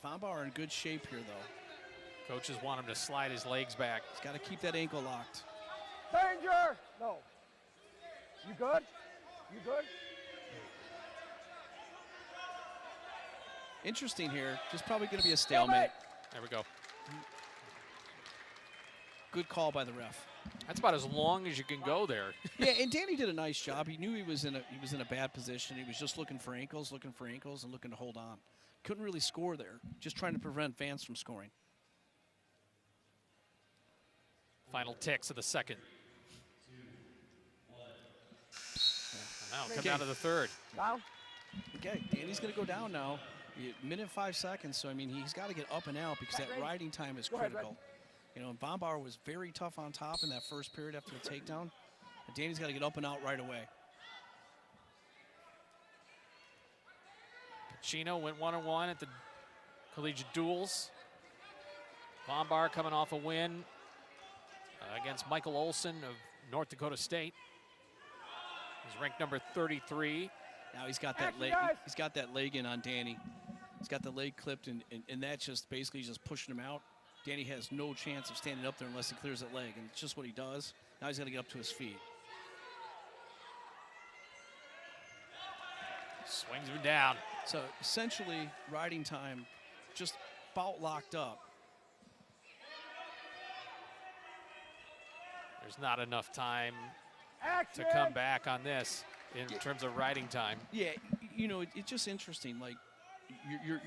VomBaur in good shape here, though. Coaches want him to slide his legs back. He's got to keep that ankle locked. Danger! No. You good? You good? Interesting here. Just probably going to be a stalemate. There we go. Good call by the ref. That's about as long as you can go there. Yeah, and Danny did a nice job. He knew he was in a bad position. He was just looking for ankles, and looking to hold on. Couldn't really score there. Just trying to prevent Vance from scoring. Final ticks of the second. Now come down to the third. Down. Okay, Danny's going to go down now. Minute 5 seconds, so I mean he's got to get up and out because that riding time is critical. You know, and VomBaur was very tough on top in that first period after the takedown. And Danny's got to get up and out right away. Pucino went 1-1 at the collegiate duels. VomBaur coming off a win against Michael Olson of North Dakota State. He's ranked number 33. Now he's got that leg. He's got that leg in on Danny. He's got the leg clipped, and that's just basically just pushing him out. Danny has no chance of standing up there unless he clears that leg, and it's just what he does. Now he's got to get up to his feet. Swings him down. So essentially, riding time just about locked up. There's not enough time to come back on this in terms of riding time. Yeah, you know, it's just interesting. Like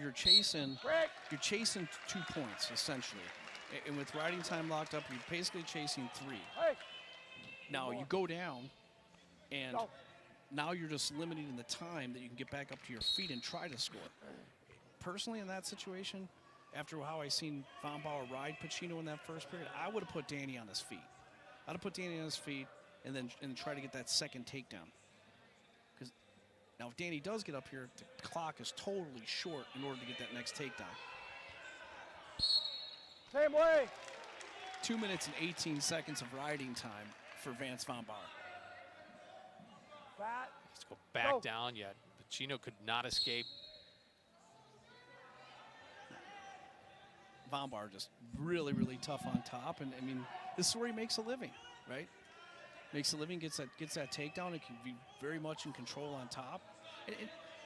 you're chasing 2 points essentially, and with riding time locked up, you're basically chasing 3. Now you go down, and now you're just limiting the time that you can get back up to your feet and try to score. Personally, in that situation, after how I seen VomBaur ride Pucino in that first period, I would have put Danny on his feet. I'd have put Danny on his feet and then try to get that second takedown. Because now if Danny does get up here, the clock is totally short in order to get that next takedown. Same way. 2 minutes and 18 seconds of riding time for Vance VomBaur. Fat. Let's go back down yet. Pucino could not escape VomBaur just really, really tough on top. And, I mean, this is where he makes a living, right? Makes a living, gets that takedown, and can be very much in control on top. And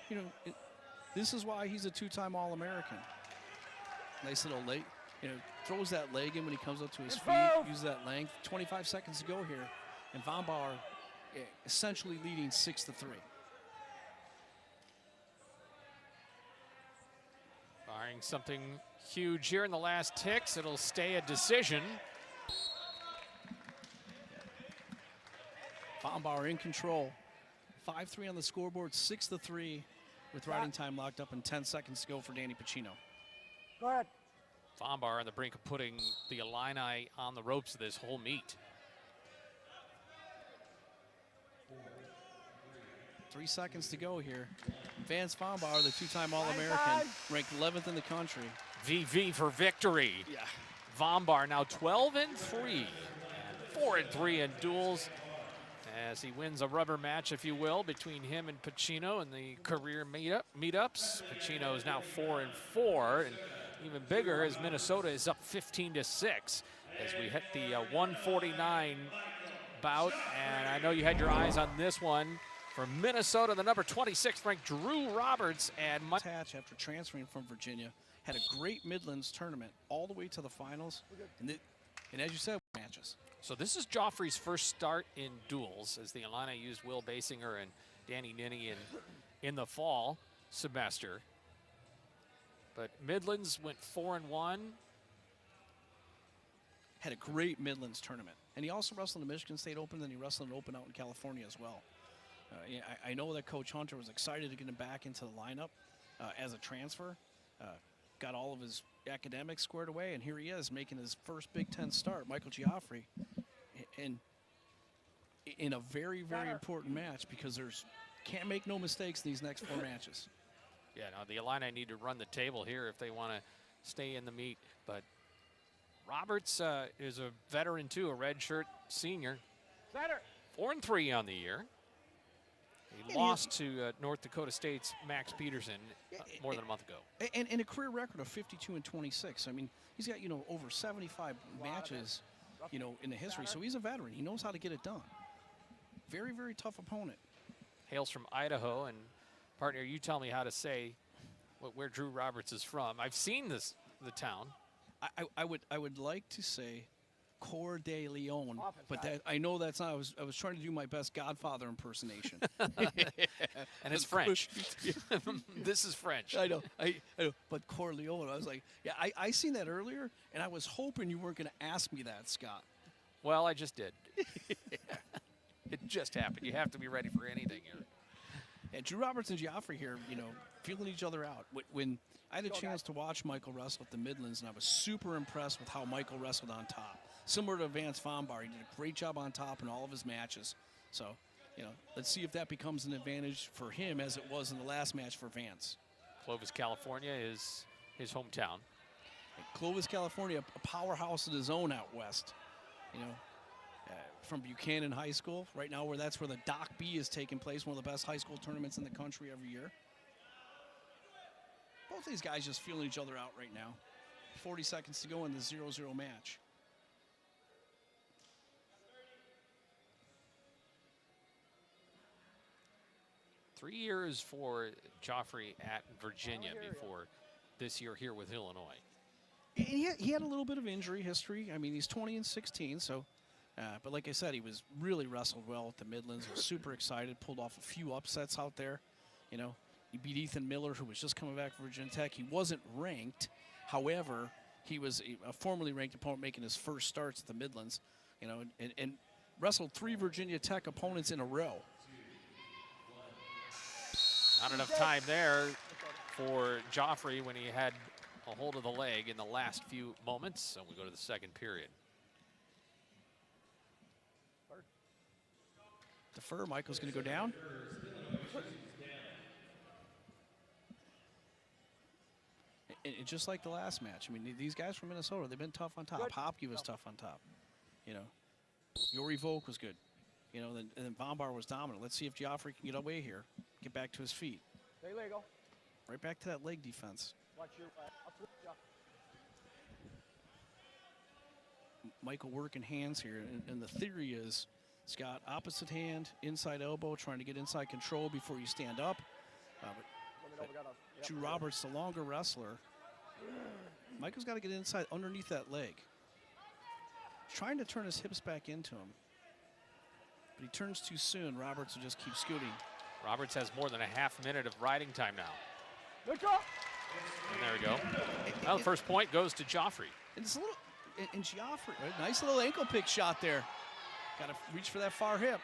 you know, this is why he's a two-time All-American. Nice little leg, you know, throws that leg in when he comes up to his feet, uses that length. 25 seconds to go here, and VomBaur essentially leading 6-3. Barring something huge here in the last ticks, it'll stay a decision. VomBaur in control. 5-3 on the scoreboard, 6-3 with riding time locked up and 10 seconds to go for Danny Pucino. Go ahead. VomBaur on the brink of putting the Illini on the ropes of this whole meet. 3 seconds to go here. Vance VomBaur, the two-time All-American, ranked 11th in the country. VV for victory. Yeah. VomBaur now 12-3 and 4-3 in duels as he wins a rubber match, if you will, between him and Pucino in the career meetups. Pucino is now 4-4, and even bigger as Minnesota is up 15-6 as we hit the 149 bout. And I know you had your eyes on this one. For Minnesota, the number 26 ranked Drew Roberts and Hatch, after transferring from Virginia, had a great Midlands tournament all the way to the finals. And as you said, matches. So this is Gioffre's first start in duels, as the Illini used Will Basinger and Danny Ninny in the fall semester. But Midlands went 4-1. Had a great Midlands tournament. And he also wrestled in the Michigan State Open, then he wrestled an Open out in California as well. Yeah, I know that Coach Hunter was excited to get him back into the lineup as a transfer. Got all of his academics squared away, and here he is making his first Big Ten start, Michael Gioffre, in a very, very important match, because can't make no mistakes in these next 4 matches. Yeah, now the Illini need to run the table here if they want to stay in the meet. But Roberts is a veteran too, a redshirt senior. 4-3 on the year. He lost to North Dakota State's Max Peterson more than a month ago. And a career record of 52-26. I mean, he's got, over 75 matches, in the history. So he's a veteran. He knows how to get it done. Very, very tough opponent. Hails from Idaho. And partner, you tell me how to say where Drew Roberts is from. I've seen the town. I would like to say Coeur de Leon, but I know that's not. I was trying to do my best Godfather impersonation. And it's French. This is French. I know. I know. But Coeur Leon, I was like, yeah, I seen that earlier, and I was hoping you weren't going to ask me that, Scott. Well, I just did. It just happened. You have to be ready for anything here. And Drew Roberts and Gioffre here, feeling each other out. When I had a chance to watch Michael wrestle at the Midlands, and I was super impressed with how Michael wrestled on top. Similar to Vance VomBaur, he did a great job on top in all of his matches. So, let's see if that becomes an advantage for him as it was in the last match for Vance. Clovis, California is his hometown. And Clovis, California, a powerhouse of his own out west. From Buchanan High School, right now that's where the Doc B is taking place, one of the best high school tournaments in the country every year. Both these guys just feeling each other out right now. 40 seconds to go in the 0-0 match. Three years for Gioffre at Virginia before this year here with Illinois. And he had a little bit of injury history. I mean, he's 20-16, so. But like I said, he was really wrestled well at the Midlands. Was super excited, pulled off a few upsets out there. He beat Ethan Miller, who was just coming back from Virginia Tech. He wasn't ranked. However, he was a formerly ranked opponent making his first starts at the Midlands, and wrestled 3 Virginia Tech opponents in a row. Not enough time there for Gioffre when he had a hold of the leg in the last few moments. So we go to the second period. Defer, Michael's going to go down. And just like the last match, I mean, these guys from Minnesota, they've been tough on top. Hopke was tough on top. Jore Volk was good. And then VomBaur was dominant. Let's see if Gioffre can get away here, get back to his feet. Stay legal. Right back to that leg defense. Watch your Michael working hands here, and the theory is he's got opposite hand, inside elbow, trying to get inside control before you stand up. Drew Roberts, the longer wrestler. Michael's got to get inside underneath that leg. He's trying to turn his hips back into him. But he turns too soon. Roberts will just keep scooting. Roberts has more than a half minute of riding time now. Good job. And there we go. Well, the first point goes to Gioffre. And it's a little, and Gioffre, right? Nice little ankle pick shot there. Got to reach for that far hip.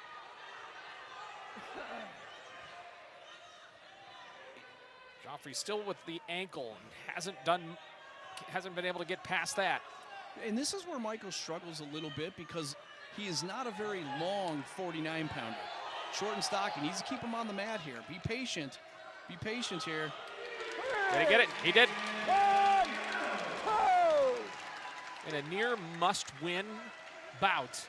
Gioffre still with the ankle and hasn't been able to get past that. And this is where Michael struggles a little bit because he is not a very long 49-pounder. Short and stocky. Needs to keep him on the mat here. Be patient. Be patient here. Did he get it? He did. 1, 2. In a near must-win bout.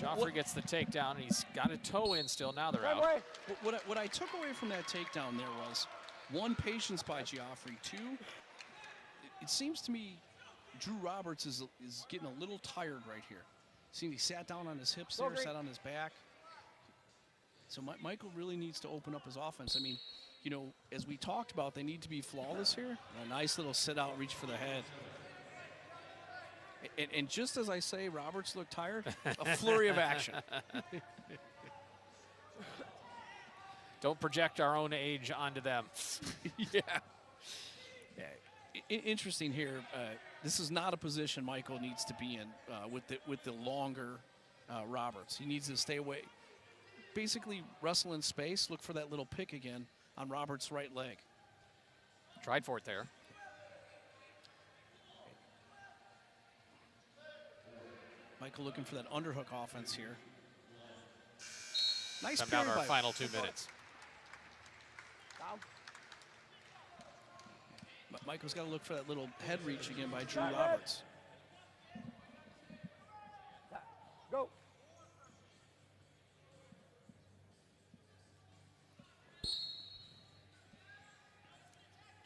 Gioffre gets the takedown, and he's got a toe in still. Now they're out. What I took away from that takedown there was, one, patience by Gioffre. Two, it seems to me Drew Roberts is getting a little tired right here. See, he sat down on his hips there, sat on his back. So Michael really needs to open up his offense. I mean, you know, as we talked about, they need to be flawless here. A nice little sit-out, reach for the head. And just as I say, Roberts looked tired, a flurry of action. Don't project our own age onto them. Yeah. Interesting here. This is not a position Michael needs to be in with the longer Roberts. He needs to stay away. Basically, wrestle in space. Look for that little pick again on Roberts' right leg. Tried for it there. Michael looking for that underhook offense here. Nice Come down parry to our by final 2 minutes. Down. But Michael's got to look for that little head reach again by Drew Roberts. Go.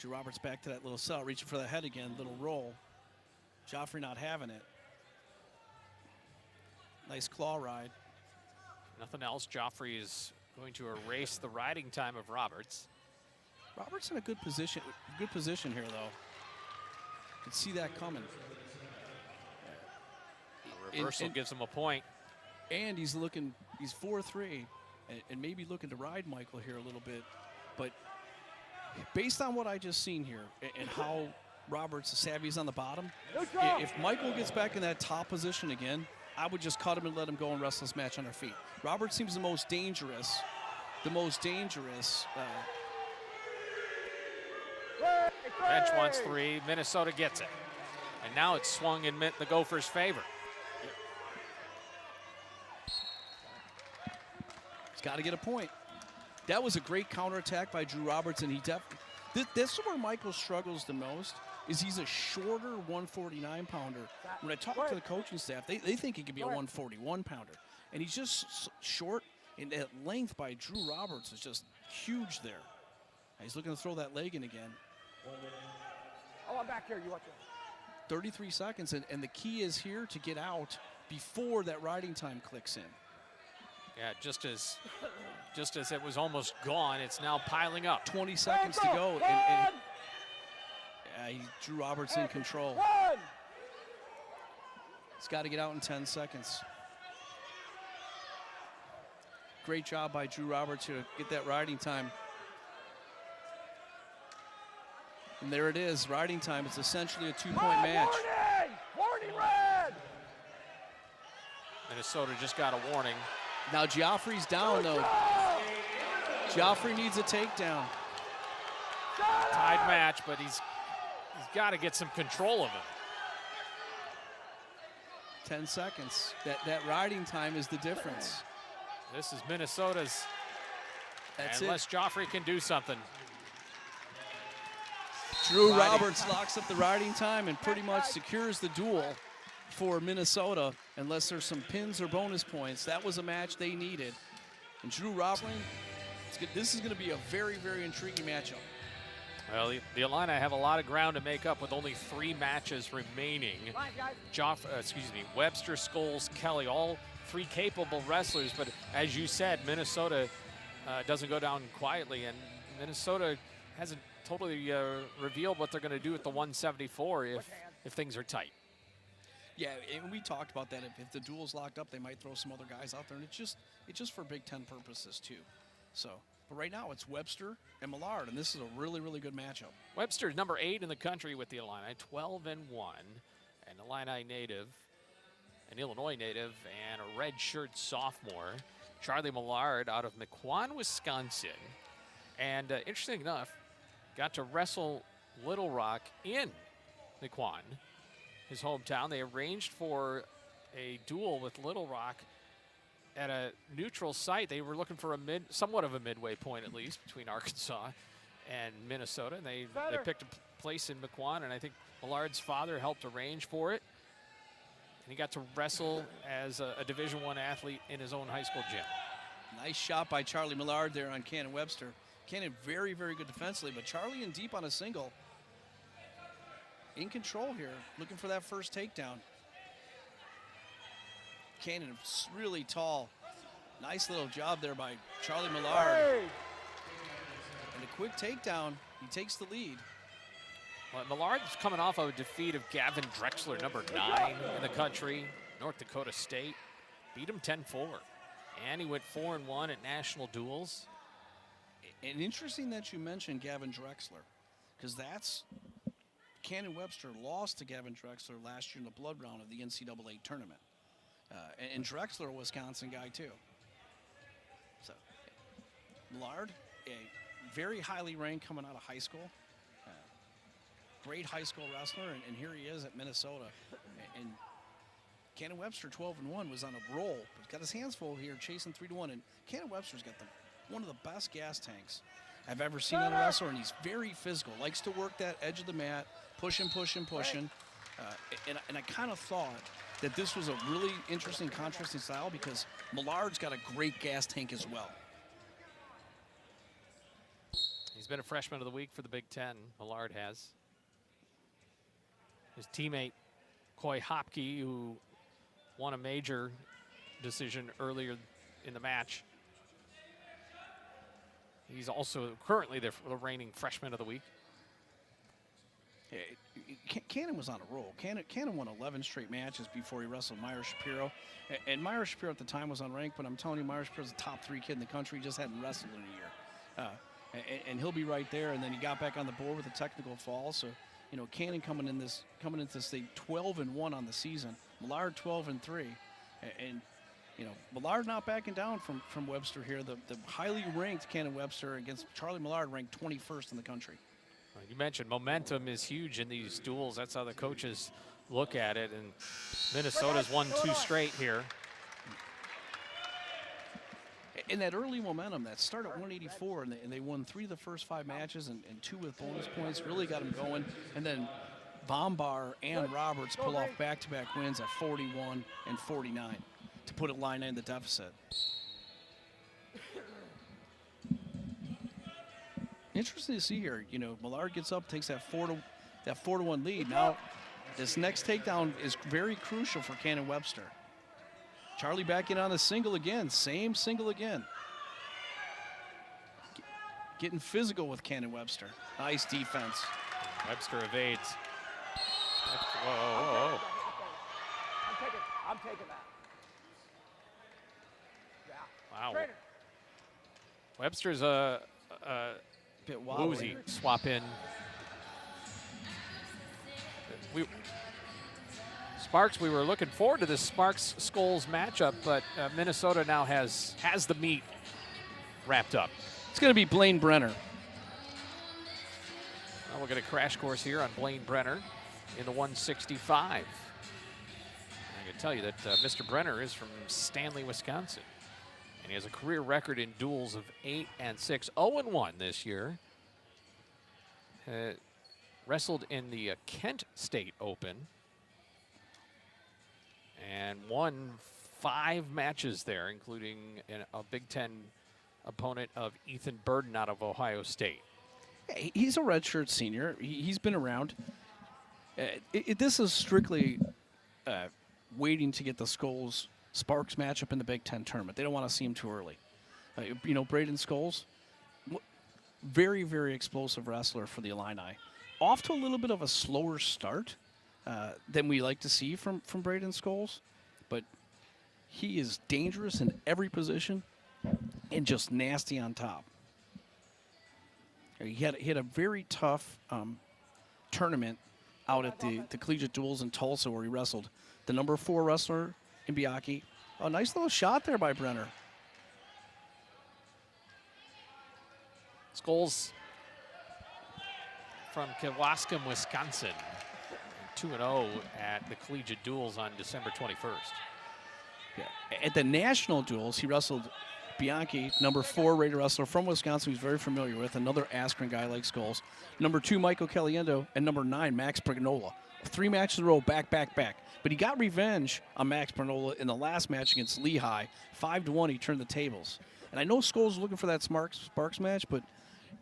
Drew Roberts back to that little cell, reaching for the head again, little roll. Gioffre not having it. Nice claw ride. Nothing else. Gioffre is going to erase the riding time of Roberts. Roberts in a good position here, though. Could see that coming. A reversal gives him a point. And he's 4-3, and maybe looking to ride Michael here a little bit. But based on what I just seen here and how Roberts' savvy is on the bottom, if Michael gets back in that top position again, I would just cut him and let him go and wrestle this match on our feet. Roberts seems the most dangerous. Bench wants 3. Minnesota gets it. And now it's swung in the Gophers' favor. He's got to get a point. That was a great counterattack by Drew Roberts, and he definitely. This is where Michael struggles the most. Is he's a shorter 149-pounder. When I talk to the coaching staff, they think he could be a 141-pounder. And he's just short, and that length by Drew Roberts is just huge there. He's looking to throw that leg in again. Oh, I'm back here. You watch it. 33 seconds, and the key is here to get out before that riding time clicks in. Yeah, just as it was almost gone, it's now piling up. 20 seconds to go, and Drew Roberts in control. He's got to get out in 10 seconds. Great job by Drew Roberts to get that riding time. And there it is, riding time. It's essentially a 2-point match. Warning, red. Minnesota just got a warning. Now Gioffre's down, though. Gioffre needs a takedown. Tied match, but he's got to get some control of it. 10 seconds. That riding time is the difference. This is Minnesota's. That's unless Gioffre can do something. Drew Roberts locks up the riding time and pretty much secures the duel for Minnesota, unless there's some pins or bonus points. That was a match they needed. And Drew Roberts, this is going to be a very, very intriguing matchup. Well, the Illini have a lot of ground to make up with only 3 matches remaining. Line, guys. Webster, Scholes, Kelly, all 3 capable wrestlers. But as you said, Minnesota doesn't go down quietly, and Minnesota hasn't totally revealed what they're going to do at the 174 if things are tight. Yeah, and we talked about that. If the duel's locked up, they might throw some other guys out there, and it's just for Big Ten purposes too. So, but right now it's Webster and Millard, and this is a really, really good matchup. Webster's number 8 in the country with the Illini, 12-1, an Illini native, an Illinois native, and a redshirt sophomore. Charlie Millard out of Mequon, Wisconsin, and interesting enough, got to wrestle Little Rock in Mequon, his hometown. They arranged for a duel with Little Rock at a neutral site. They were looking for somewhat of a midway point, at least, between Arkansas and Minnesota. And they picked a place in Mequon, and I think Millard's father helped arrange for it. And he got to wrestle as a Division I athlete in his own high school gym. Nice shot by Charlie Millard there on Cannon Webster. Cannon very, very good defensively, but Charlie in deep on a single. In control here, looking for that first takedown. Cannon really tall. Nice little job there by Charlie Millard. Hey. And a quick takedown, he takes the lead. Well, Millard's coming off of a defeat of Gavin Drexler, number 9 in the country, North Dakota State. Beat him 10-4. And he went 4-1 at national duels. And interesting that you mentioned Gavin Drexler, because that's Cannon Webster lost to Gavin Drexler last year in the blood round of the NCAA tournament. And Drexler, a Wisconsin guy, too. So, Millard, a very highly ranked coming out of high school. Great high school wrestler, and here he is at Minnesota. And Cannon Webster, 12-1, was on a roll, but got his hands full here, chasing 3-1. And Cannon Webster's got one of the best gas tanks I've ever seen on a wrestler, and he's very physical. Likes to work that edge of the mat, pushing. And I kind of thought that this was a really interesting, contrasting style because Millard's got a great gas tank as well. He's been a freshman of the week for the Big Ten, Millard has. His teammate, Coy Hopke, who won a major decision earlier in the match. He's also currently the reigning freshman of the week. Cannon was on a roll. Cannon won 11 straight matches before he wrestled Meyer Shapiro. And Meyer Shapiro at the time was unranked, but I'm telling you, Meyer Shapiro's a top 3 kid in the country. He just hadn't wrestled in a year. And he'll be right there. And then he got back on the board with a technical fall. So, you know, Cannon coming into this state 12-1 on the season. Millard 12-3. And you know, Millard not backing down from Webster here. The highly ranked Cannon Webster against Charlie Millard, ranked 21st in the country. You mentioned momentum is huge in these duels. That's how the coaches look at it. And Minnesota's won 2 straight here. And that early momentum, that start at 184, and they won 3 of the first 5 matches and 2 with bonus points, really got them going. And then VomBaur and Roberts pull off back-to-back wins at 41 and 49 to put Illini in the deficit. Interesting to see here. You know, Millard gets up, takes that 4-1 lead. Now, this next takedown is very crucial for Cannon Webster. Charlie back in on a single again, same single again. Getting physical with Cannon Webster. Nice defense. Webster evades. Whoa. I'm taking that. Yeah. Wow. Brener. Webster's a bit wobbly. woozy swap in. Sparks, we were looking forward to this Sparks-Scholes matchup, but Minnesota now has the meat wrapped up. It's going to be Blaine Brener. Well, we'll get a crash course here on Blaine Brener in the 165. I can tell you that Mr. Brener is from Stanley, Wisconsin. And he has a career record in duels of 8-6, 0-1 this year. Wrestled in the Kent State Open and won 5 matches there, including a Big Ten opponent of Ethan Byrd out of Ohio State. He's a redshirt senior. He's been around. This is strictly waiting to get the Scholes Sparks matchup in the Big Ten tournament. They don't want to see him too early. Braden Scholes, very, very explosive wrestler for the Illini. Off to a little bit of a slower start than we like to see from Braden Scholes, but he is dangerous in every position and just nasty on top. He had a very tough tournament out at the collegiate duels in Tulsa where he wrestled the number 4 wrestler in Bianchi. A nice little shot there by Brener. Scholes from Kewaskum, Wisconsin, 2-0 at the collegiate duels on December 21st. Yeah. At the national duels, he wrestled Bianchi, number 4 rated wrestler from Wisconsin, he's very familiar with, another Askren guy like Scholes. Number 2, Michael Caliendo, and number 9, Max Brignola. 3 matches in a row, back. But he got revenge on Max Brignola in the last match against Lehigh. 5-1, he turned the tables. And I know Scholes was looking for that Sparks match, but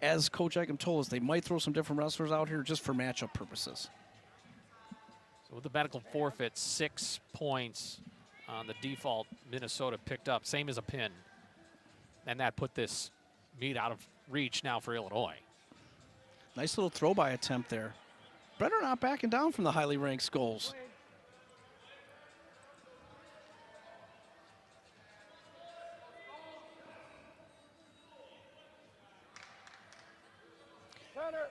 as Coach Eicham told us, they might throw some different wrestlers out here just for matchup purposes. So with the medical forfeit, 6 points on the default Minnesota picked up, same as a pin. And that put this meet out of reach now for Illinois. Nice little throw-by attempt there. Brener not backing down from the highly ranked Scholes. Center.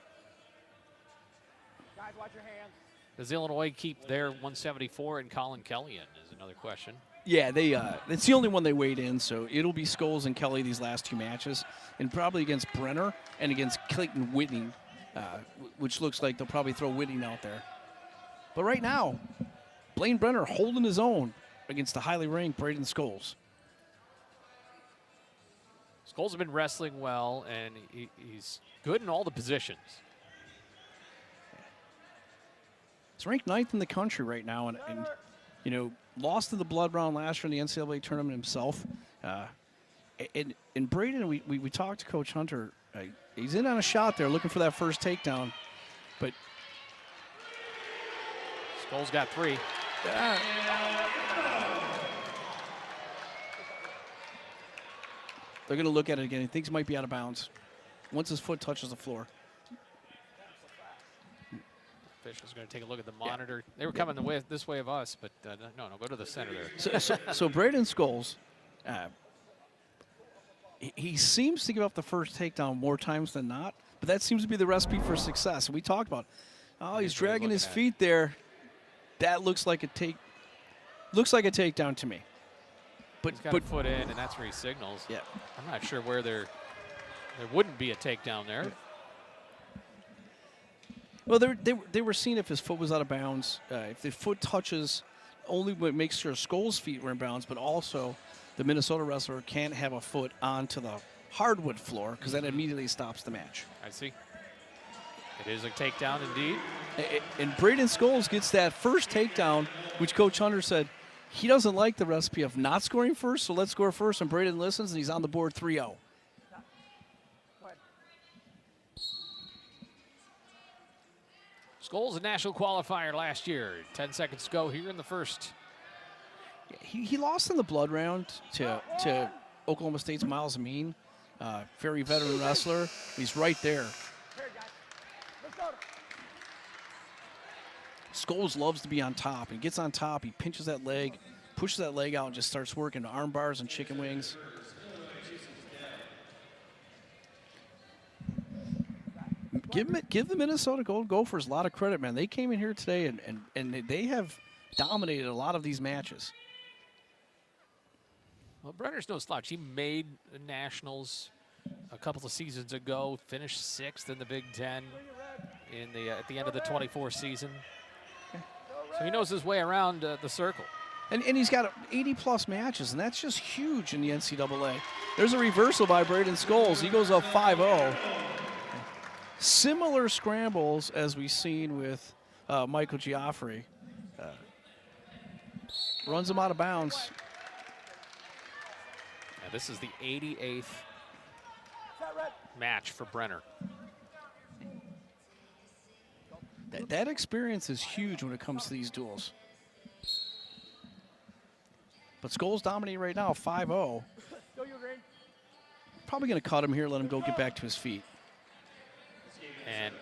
Guys, watch your hands. Does Illinois keep their 174 and Colin Kelly in is another question. Yeah, it's the only one they weighed in, so it'll be Scholes and Kelly these last 2 matches, and probably against Brener and against Clayton Whitney, which looks like they'll probably throw Whitney out there. But right now, Blaine Brener holding his own against the highly ranked Braden Scholes. Scholes has been wrestling well, and he's good in all the positions. He's ranked 9th in the country right now, and lost in the blood round last year in the NCAA tournament himself. And Braden, we talked to Coach Hunter. He's in on a shot there, looking for that first takedown. But Scholes got 3. They're going to look at it again. He thinks he might be out of bounds once his foot touches the floor. Official's going to take a look at the monitor. Yeah. They were coming this way of us, but no, go to the center there. So Braden Scholes, he seems to give up the first takedown more times than not, but that seems to be the recipe for success. And we talked about, he's dragging his feet there. That looks like a takedown to me. He's got a foot in, and that's where he signals. Yeah. I'm not sure where there wouldn't be a takedown there. Well, they were seeing if his foot was out of bounds. If the foot touches, only what makes sure Scholes' feet were in bounds, but also the Minnesota wrestler can't have a foot onto the hardwood floor because that immediately stops the match. I see. It is a takedown indeed. And Braden Scholes gets that first takedown, which Coach Hunter said he doesn't like the recipe of not scoring first, so let's score first. And Braden listens, and he's on the board 3-0. Scholes, a national qualifier last year. 10 seconds to go here in the first. He lost in the blood round to Oklahoma State's Miles Amin, very veteran wrestler. He's right there. Scholes loves to be on top. He gets on top. He pinches that leg, pushes that leg out, and just starts working arm bars and chicken wings. Give the Minnesota Gophers a lot of credit, man. They came in here today, and they have dominated a lot of these matches. Well, Brener's no slouch. He made the Nationals a couple of seasons ago, finished 6th in the Big Ten at the end of the 24 season. So he knows his way around the circle. And he's got 80-plus matches, and that's just huge in the NCAA. There's a reversal by Braden Scholes. He goes up 5-0. Similar scrambles as we've seen with Michael Gioffre. Runs him out of bounds. Yeah, this is the 88th match for Brener. That experience is huge when it comes to these duels. But Scholes dominating right now, 5-0. Probably going to cut him here, let him go get back to his feet. And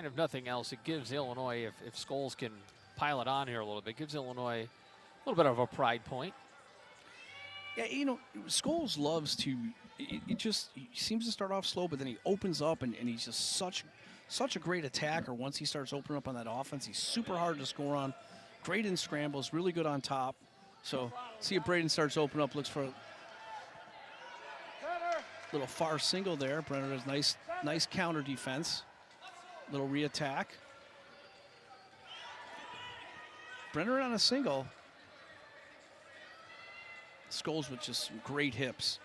if nothing else, it gives Illinois, if Scholes can pile it on here a little bit, gives Illinois a little bit of a pride point. Yeah, you know, Scholes loves to, he seems to start off slow, but then he opens up, and he's just such a great attacker. Once he starts opening up on that offense, he's super hard to score on. Great in scrambles, really good on top. So see if Braden starts opening up, looks for a little far single there. Brener has nice counter defense. Little re-attack. Brener on a single. Scholes with just some great hips.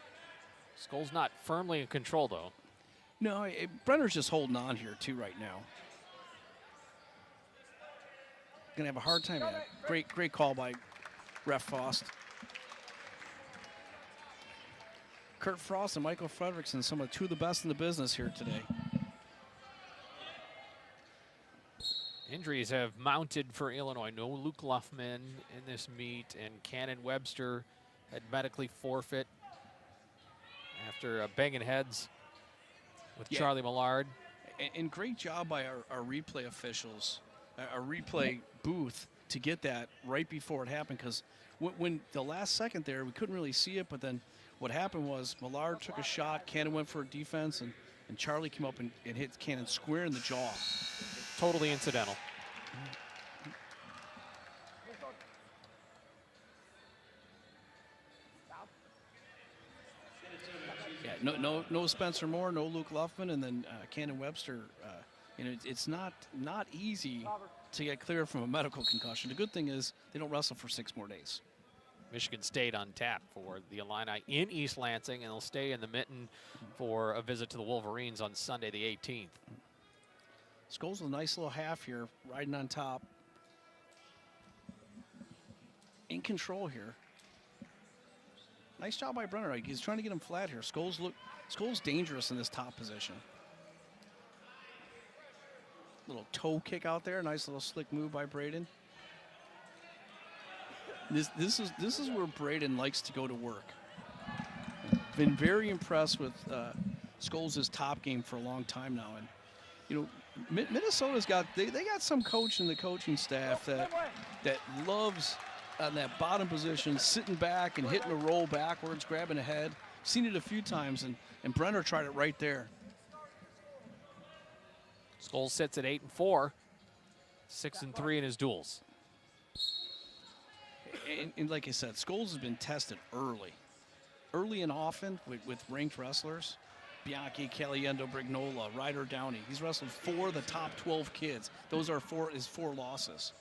Scholes not firmly in control, though. No, Brenner's just holding on here, too, right now. Gonna have a hard time. Yeah. Great call by Ref Faust. Kurt Frost and Michael Fredrickson, two of the best in the business here today. Injuries have mounted for Illinois. No Luke Luffman in this meet, and Cannon Webster had medically forfeit after banging heads with Charlie Millard. And great job by our replay officials, our replay booth, to get that right before it happened, because when the last second there, we couldn't really see it, but then what happened was Millard took a shot, Cannon went for a defense, and Charlie came up and hit Cannon square in the jaw. Totally incidental. Yeah, no Spencer Moore, no Luke Luffman, and then Cannon Webster. You know, it's not easy to get cleared from a medical concussion. The good thing is they don't wrestle for 6 more days. Michigan State on tap for the Illini in East Lansing, and they'll stay in the Mitten for a visit to the Wolverines on Sunday the 18th. Scholes with a nice little half here, riding on top. In control here. Nice job by Brener. He's trying to get him flat here. Scholes dangerous in this top position. Little toe kick out there. Nice little slick move by Braden. This is where Braden likes to go to work. Been very impressed with Scholes' top game for a long time now, and you know, Minnesota's got they got some coach in the coaching staff that loves on that bottom position, sitting back and hitting a roll backwards, grabbing a head. Seen it a few times, and Brener tried it right there. Scholes sits at 8-4, 6-3 in his duels. And like I said, Scholes has been tested early and often with ranked wrestlers. Bianchi, Caliendo, Brignola, Ryder Downey. He's wrestled 4 of the top 12 kids. Those are his 4 losses.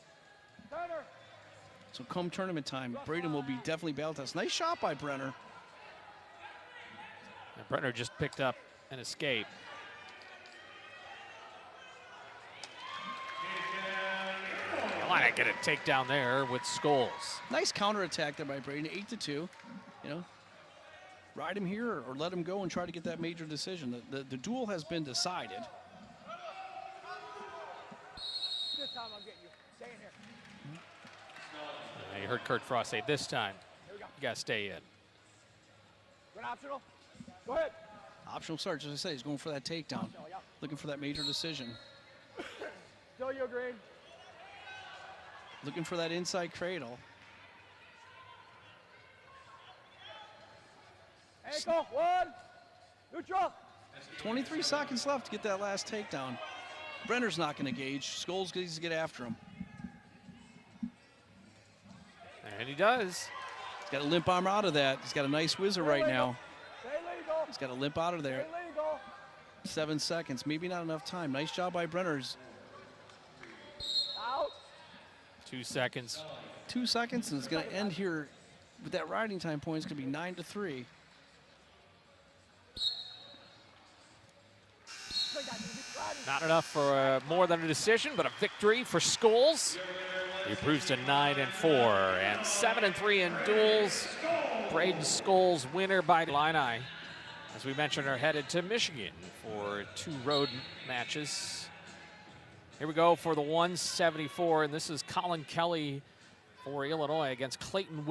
So come tournament time, Braden will be definitely battle tested. Nice shot by Brener. And Brener just picked up an escape. Illini get a takedown there with Scholes. Nice counterattack there by Braden, 8-2. You know, ride him here or let him go and try to get that major decision. The duel has been decided. This time I'm getting you. Stay in here. You heard Kurt Frost say this time, you got to stay in. Good optional. Go ahead. Optional start, as I say, he's going for that takedown. Looking for that major decision. Still you, Green. Looking for that inside cradle. Ankle, 1. Neutral. 23 seconds left to get that last takedown. Brenner's not going to gauge. Scholes needs to get after him. And he does. He's got a limp arm out of that. He's got a nice whizzer right now. Stay legal. He's got a limp out of there. Stay legal. 7 seconds, maybe not enough time. Nice job by Brenner's. Out. 2 seconds. 2 seconds, and it's going to end here with that riding time point. It's going to be 9-3. Not enough for more than a decision, but a victory for Scholes. He improves to 9-4 and 7-3 in duels. Braden Scholes winner by Illini. as we mentioned, are headed to Michigan for 2 road matches. Here we go for the 174, and this is Colin Kelly for Illinois against Clayton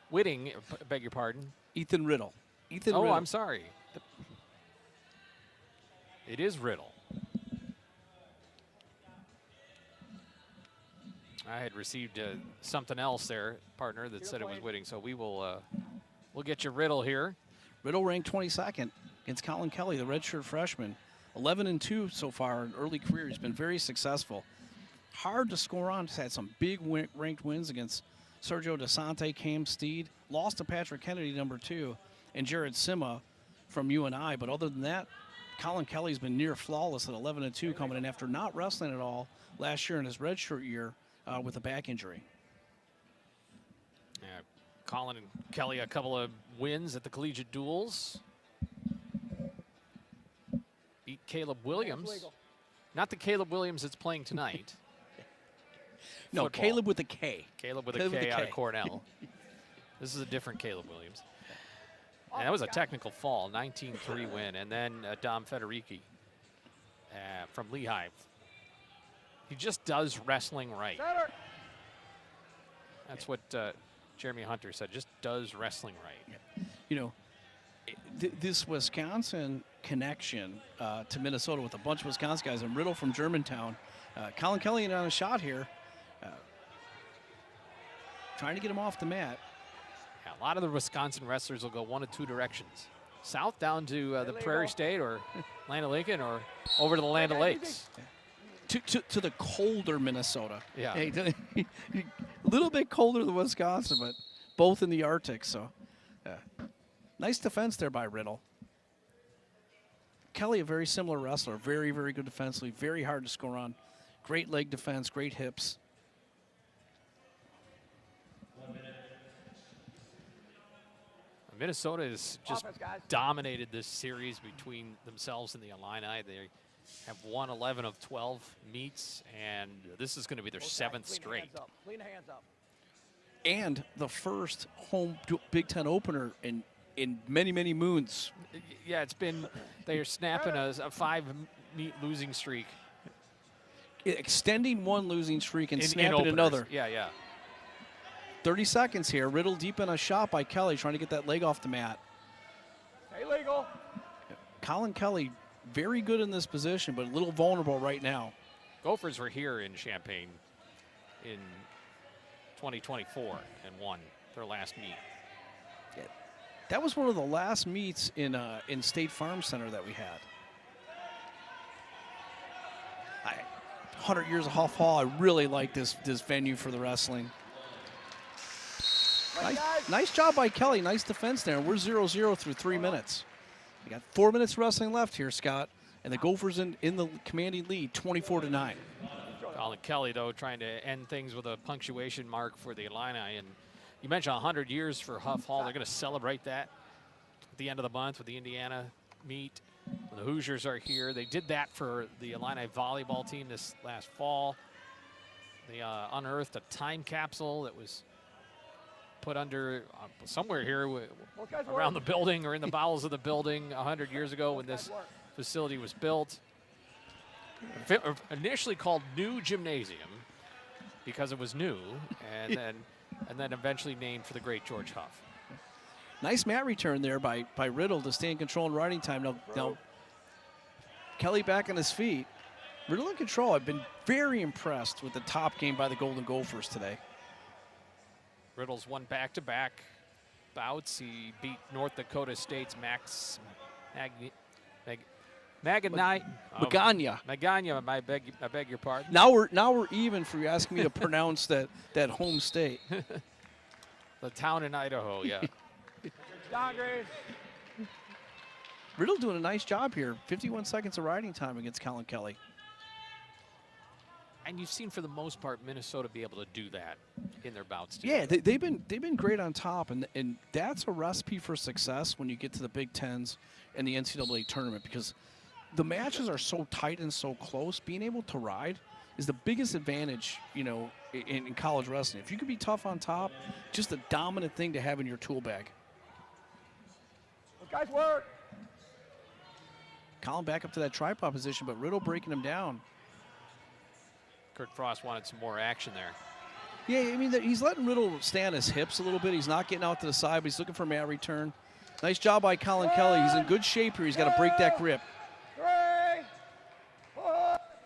Whitting, beg your pardon. Ethan Riddle. Oh, I'm sorry. It is Riddle. I had received something else there, partner, that said it was Whitting, so we will we'll get you Riddle here. Riddle ranked 22nd against Colin Kelly, the redshirt freshman. 11-2 so far in early career. He's been very successful. Hard to score on. He's had some big ranked wins against Sergio DeSante, Cam Steed. Lost to Patrick Kennedy, number 2, and Jared Sima from UNI. But other than that, Colin Kelly's been near flawless at 11-2, coming in after not wrestling at all last year in his redshirt year with a back injury. Yeah, Colin and Kelly, a couple of wins at the collegiate duels. Beat Caleb Williams. Not the Caleb Williams that's playing tonight. No, Football. Caleb with a K. Caleb with a K out of Cornell. This is a different Caleb Williams. And that was a technical fall, 19-3 win. And then Dom Federici from Lehigh. He just does wrestling right. That's what Jeremy Hunter said, just does wrestling right. You know, this Wisconsin connection to Minnesota with a bunch of Wisconsin guys, and Riddle from Germantown. Colin Kelly on a shot here. Trying to get him off the mat. Yeah, a lot of the Wisconsin wrestlers will go one of 2 directions. South down to the Prairie State or Land of Lincoln, or over to the Land of Lakes. To the colder Minnesota. Yeah. Hey, a little bit colder than Wisconsin, but both in the Arctic. So, nice defense there by Riddle. Kelly, a very similar wrestler. Very, very good defensively. Very hard to score on. Great leg defense. Great hips. Minnesota has just dominated this series between themselves and the Illini. They have won 11 of 12 meets, and this is going to be their 7th straight. Clean hands up. And the first home Big Ten opener in many, many moons. Yeah, it's been, they are snapping a 5-meet losing streak. Extending one losing streak and snapping another. Yeah. 30 seconds here. Riddle deep in a shot by Kelly, trying to get that leg off the mat. Hey, legal. Colin Kelly, very good in this position, but a little vulnerable right now. Gophers were here in Champaign in 2024 and won their last meet. Yeah. That was one of the last meets in State Farm Center that we had. 100 years of Huff Hall. I really like this venue for the wrestling. Nice job by Kelly. Nice defense there. We're 0-0 through 3 minutes. We got 4 minutes wrestling left here, Scott. And the Gophers in the commanding lead, 24-9. Colin Kelly, though, trying to end things with a punctuation mark for the Illini. And you mentioned 100 years for Huff Hall. They're going to celebrate that at the end of the month with the Indiana meet. The Hoosiers are here. They did that for the Illini volleyball team this last fall. They unearthed a time capsule that was put under somewhere here around the building or in the bowels of the building 100 years ago when this facility was built. Initially called New Gymnasium because it was new, and then eventually named for the great George Huff. Nice mat return there by Riddle to stay in control in riding time. Now Kelly back on his feet. Riddle in control. I've been very impressed with the top game by the Golden Gophers today. Riddle's won back-to-back bouts. He beat North Dakota State's Magana. I beg your pardon. Now we're even for you asking me to pronounce that home state. The town in Idaho, yeah. Downgrade. Riddle doing a nice job here. 51 seconds of riding time against Colin Kelly. And you've seen, for the most part, Minnesota be able to do that in their bouts too. Yeah, they've been great on top, and that's a recipe for success when you get to the Big Tens and the NCAA tournament, because the matches are so tight and so close. Being able to ride is the biggest advantage, in college wrestling. If you can be tough on top, just a dominant thing to have in your tool bag. Guys, work. Colin back up to that tripod position, but Riddle breaking him down. Kurt Frost wanted some more action there. Yeah, I mean, he's letting Riddle stay on his hips a little bit. He's not getting out to the side, but he's looking for a mat return. Nice job by Colin Kelly. He's in good shape here. He's got to break that grip.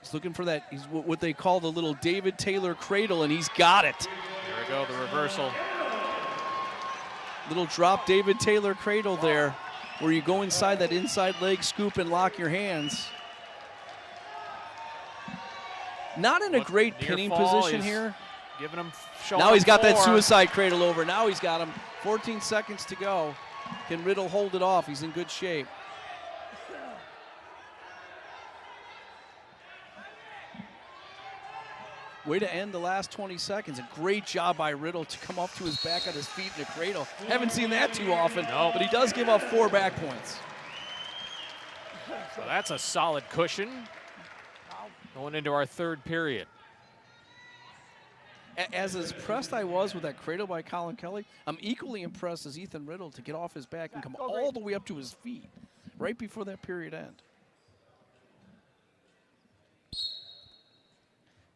He's looking for that. He's what they call the little David Taylor cradle, and he's got it. There we go, the reversal. Little drop David Taylor cradle there, where you go inside that inside leg scoop and lock your hands. Not in a great pinning position here. Giving him now he's got that suicide cradle over. Now he's got him. 14 seconds to go. Can Riddle hold it off? He's in good shape. Way to end the last 20 seconds. A great job by Riddle to come up to his back on his feet in a cradle. Haven't seen that too often, but he does give up 4 back points. So that's a solid cushion going into our third period. As impressed I was with that cradle by Colin Kelly, I'm equally impressed as Ethan Riddle to get off his back and come all the way up to his feet right before that period end.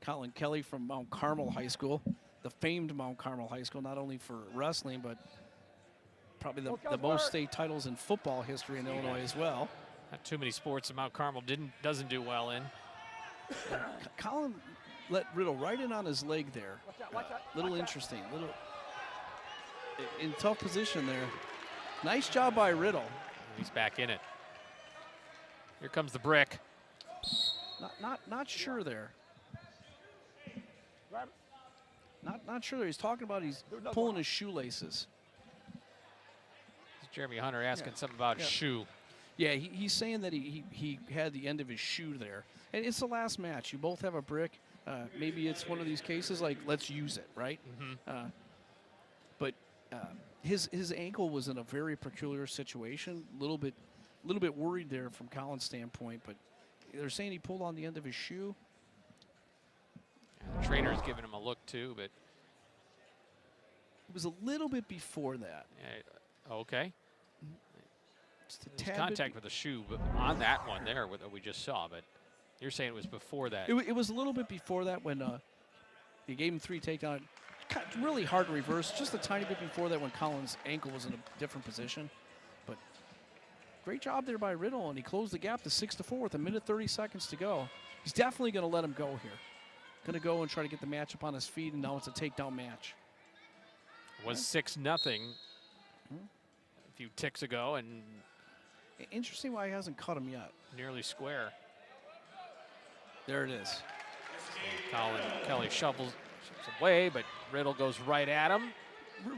Colin Kelly from Mount Carmel High School, the famed Mount Carmel High School, not only for wrestling, but probably the most state titles in football history in Illinois as well. Not too many sports that Mount Carmel doesn't do well in. Colin let Riddle right in on his leg there. Little interesting, little in tough position there. Nice job by Riddle. He's back in it. Here comes the brick. Not sure there. Not sure there. He's talking about he's pulling his shoelaces. Jeremy Hunter asking something about shoe. Yeah, he's saying that he had the end of his shoe there. And it's the last match. You both have a brick. Maybe it's one of these cases like, let's use it, right? Mm-hmm. But his ankle was in a very peculiar situation. A little bit worried there from Colin's standpoint. But they're saying he pulled on the end of his shoe. The trainer's giving him a look too, but it was a little bit before that. Okay. Just a There's contact with the shoe on that one there that we just saw, but you're saying it was before that. It was a little bit before that when he gave him 3 takedowns. Really hard to reverse. Just a tiny bit before that when Colin's ankle was in a different position. But great job there by Riddle, and he closed the gap to 6-4 with 1:30 seconds to go. He's definitely going to let him go here. Going to go and try to get the matchup on his feet, and now it's a takedown match. It was 6-0 a few ticks ago, and interesting why he hasn't cut him yet. Nearly square. There it is. So Colin Kelly shovels away, but Riddle goes right at him.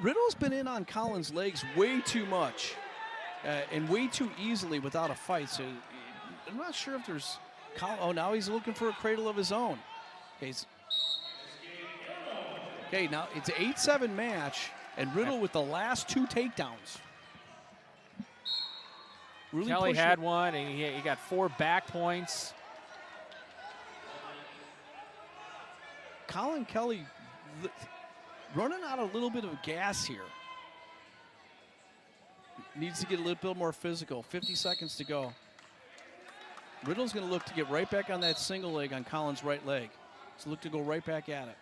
Riddle's been in on Colin's legs way too much and way too easily without a fight. So I'm not sure if there's Colin. Oh, now he's looking for a cradle of his own. Okay, now it's an 8-7 match, and Riddle with the last 2 takedowns. Really Kelly had one, and he got 4 back points. Colin Kelly running out a little bit of gas here. Needs to get a little bit more physical. 50 seconds to go. Riddle's going to look to get right back on that single leg on Colin's right leg. So look to go right back at it.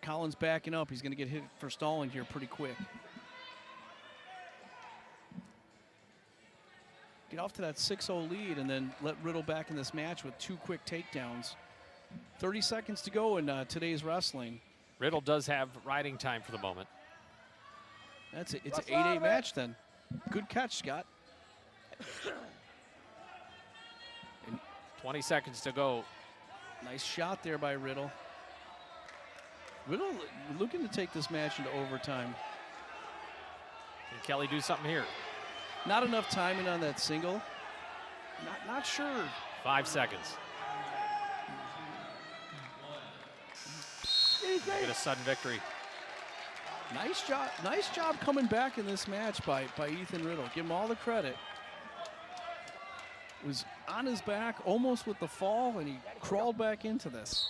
Colin's backing up. He's going to get hit for stalling here pretty quick. Get off to that 6-0 lead and then let Riddle back in this match with 2 quick takedowns. 30 seconds to go in today's wrestling. Riddle does have riding time for the moment. That's it. It's an 8-8 match then. Good catch, Scott. 20 seconds to go. Nice shot there by Riddle. Riddle looking to take this match into overtime. Can Kelly do something here? Not enough timing on that single. Not sure. 5 seconds. Get a sudden victory. Nice job coming back in this match by Ethan Riddle. Give him all the credit. Was on his back almost with the fall, and he crawled back into this.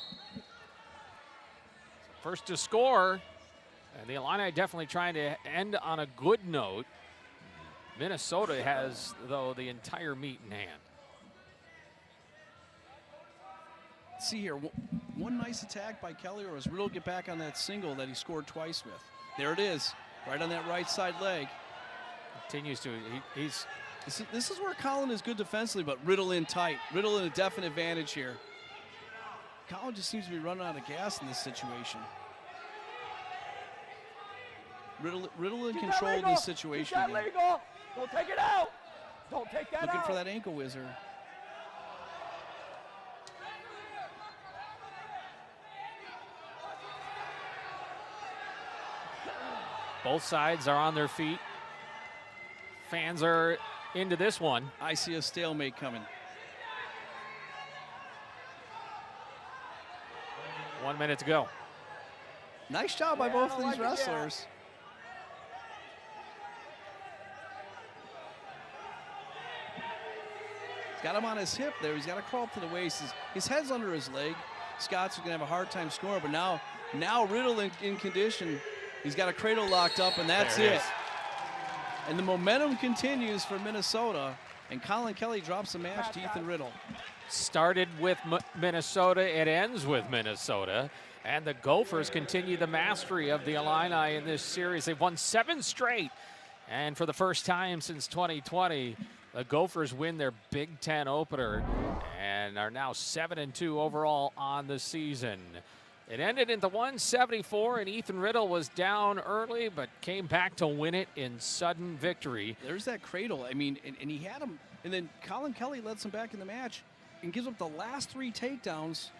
First to score, and the Illini definitely trying to end on a good note. Minnesota has, though, the entire meet in hand. See here, one nice attack by Kelly, or as Riddle get back on that single that he scored twice with. There it is, right on that right side leg. Continues to, he's. This is where Colin is good defensively, but Riddle in tight. Riddle in a definite advantage here. Colin just seems to be running out of gas in this situation. Riddle in control in this situation. Keep that legal. Don't take it out. Don't take that Looking out. for that ankle whizzer. Both sides are on their feet. Fans are into this one. I see a stalemate coming. 1 minute to go. Nice job by both of these wrestlers. He's got him on his hip there. He's got to crawl up to the waist. His head's under his leg. Scott's going to have a hard time scoring, but now Riddle in condition. He's got a cradle locked up, and that's it. And the momentum continues for Minnesota, and Colin Kelly drops the match to Ethan Riddle. Started with Minnesota, it ends with Minnesota, and the Gophers continue the mastery of the Illini in this series. They've won 7 straight, and for the first time since 2020, the Gophers win their Big Ten opener and are now 7-2 overall on the season. It ended in the 174, and Ethan Riddle was down early, but came back to win it in sudden victory. There's that cradle. I mean, and he had him, and then Colin Kelly lets him back in the match and gives up the last 3 takedowns,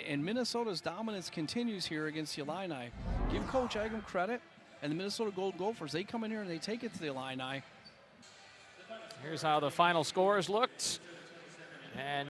and Minnesota's dominance continues here against the Illini. Give Coach Eggum credit, and the Minnesota Golden Gophers, they come in here and they take it to the Illini. Here's how the final scores looked. And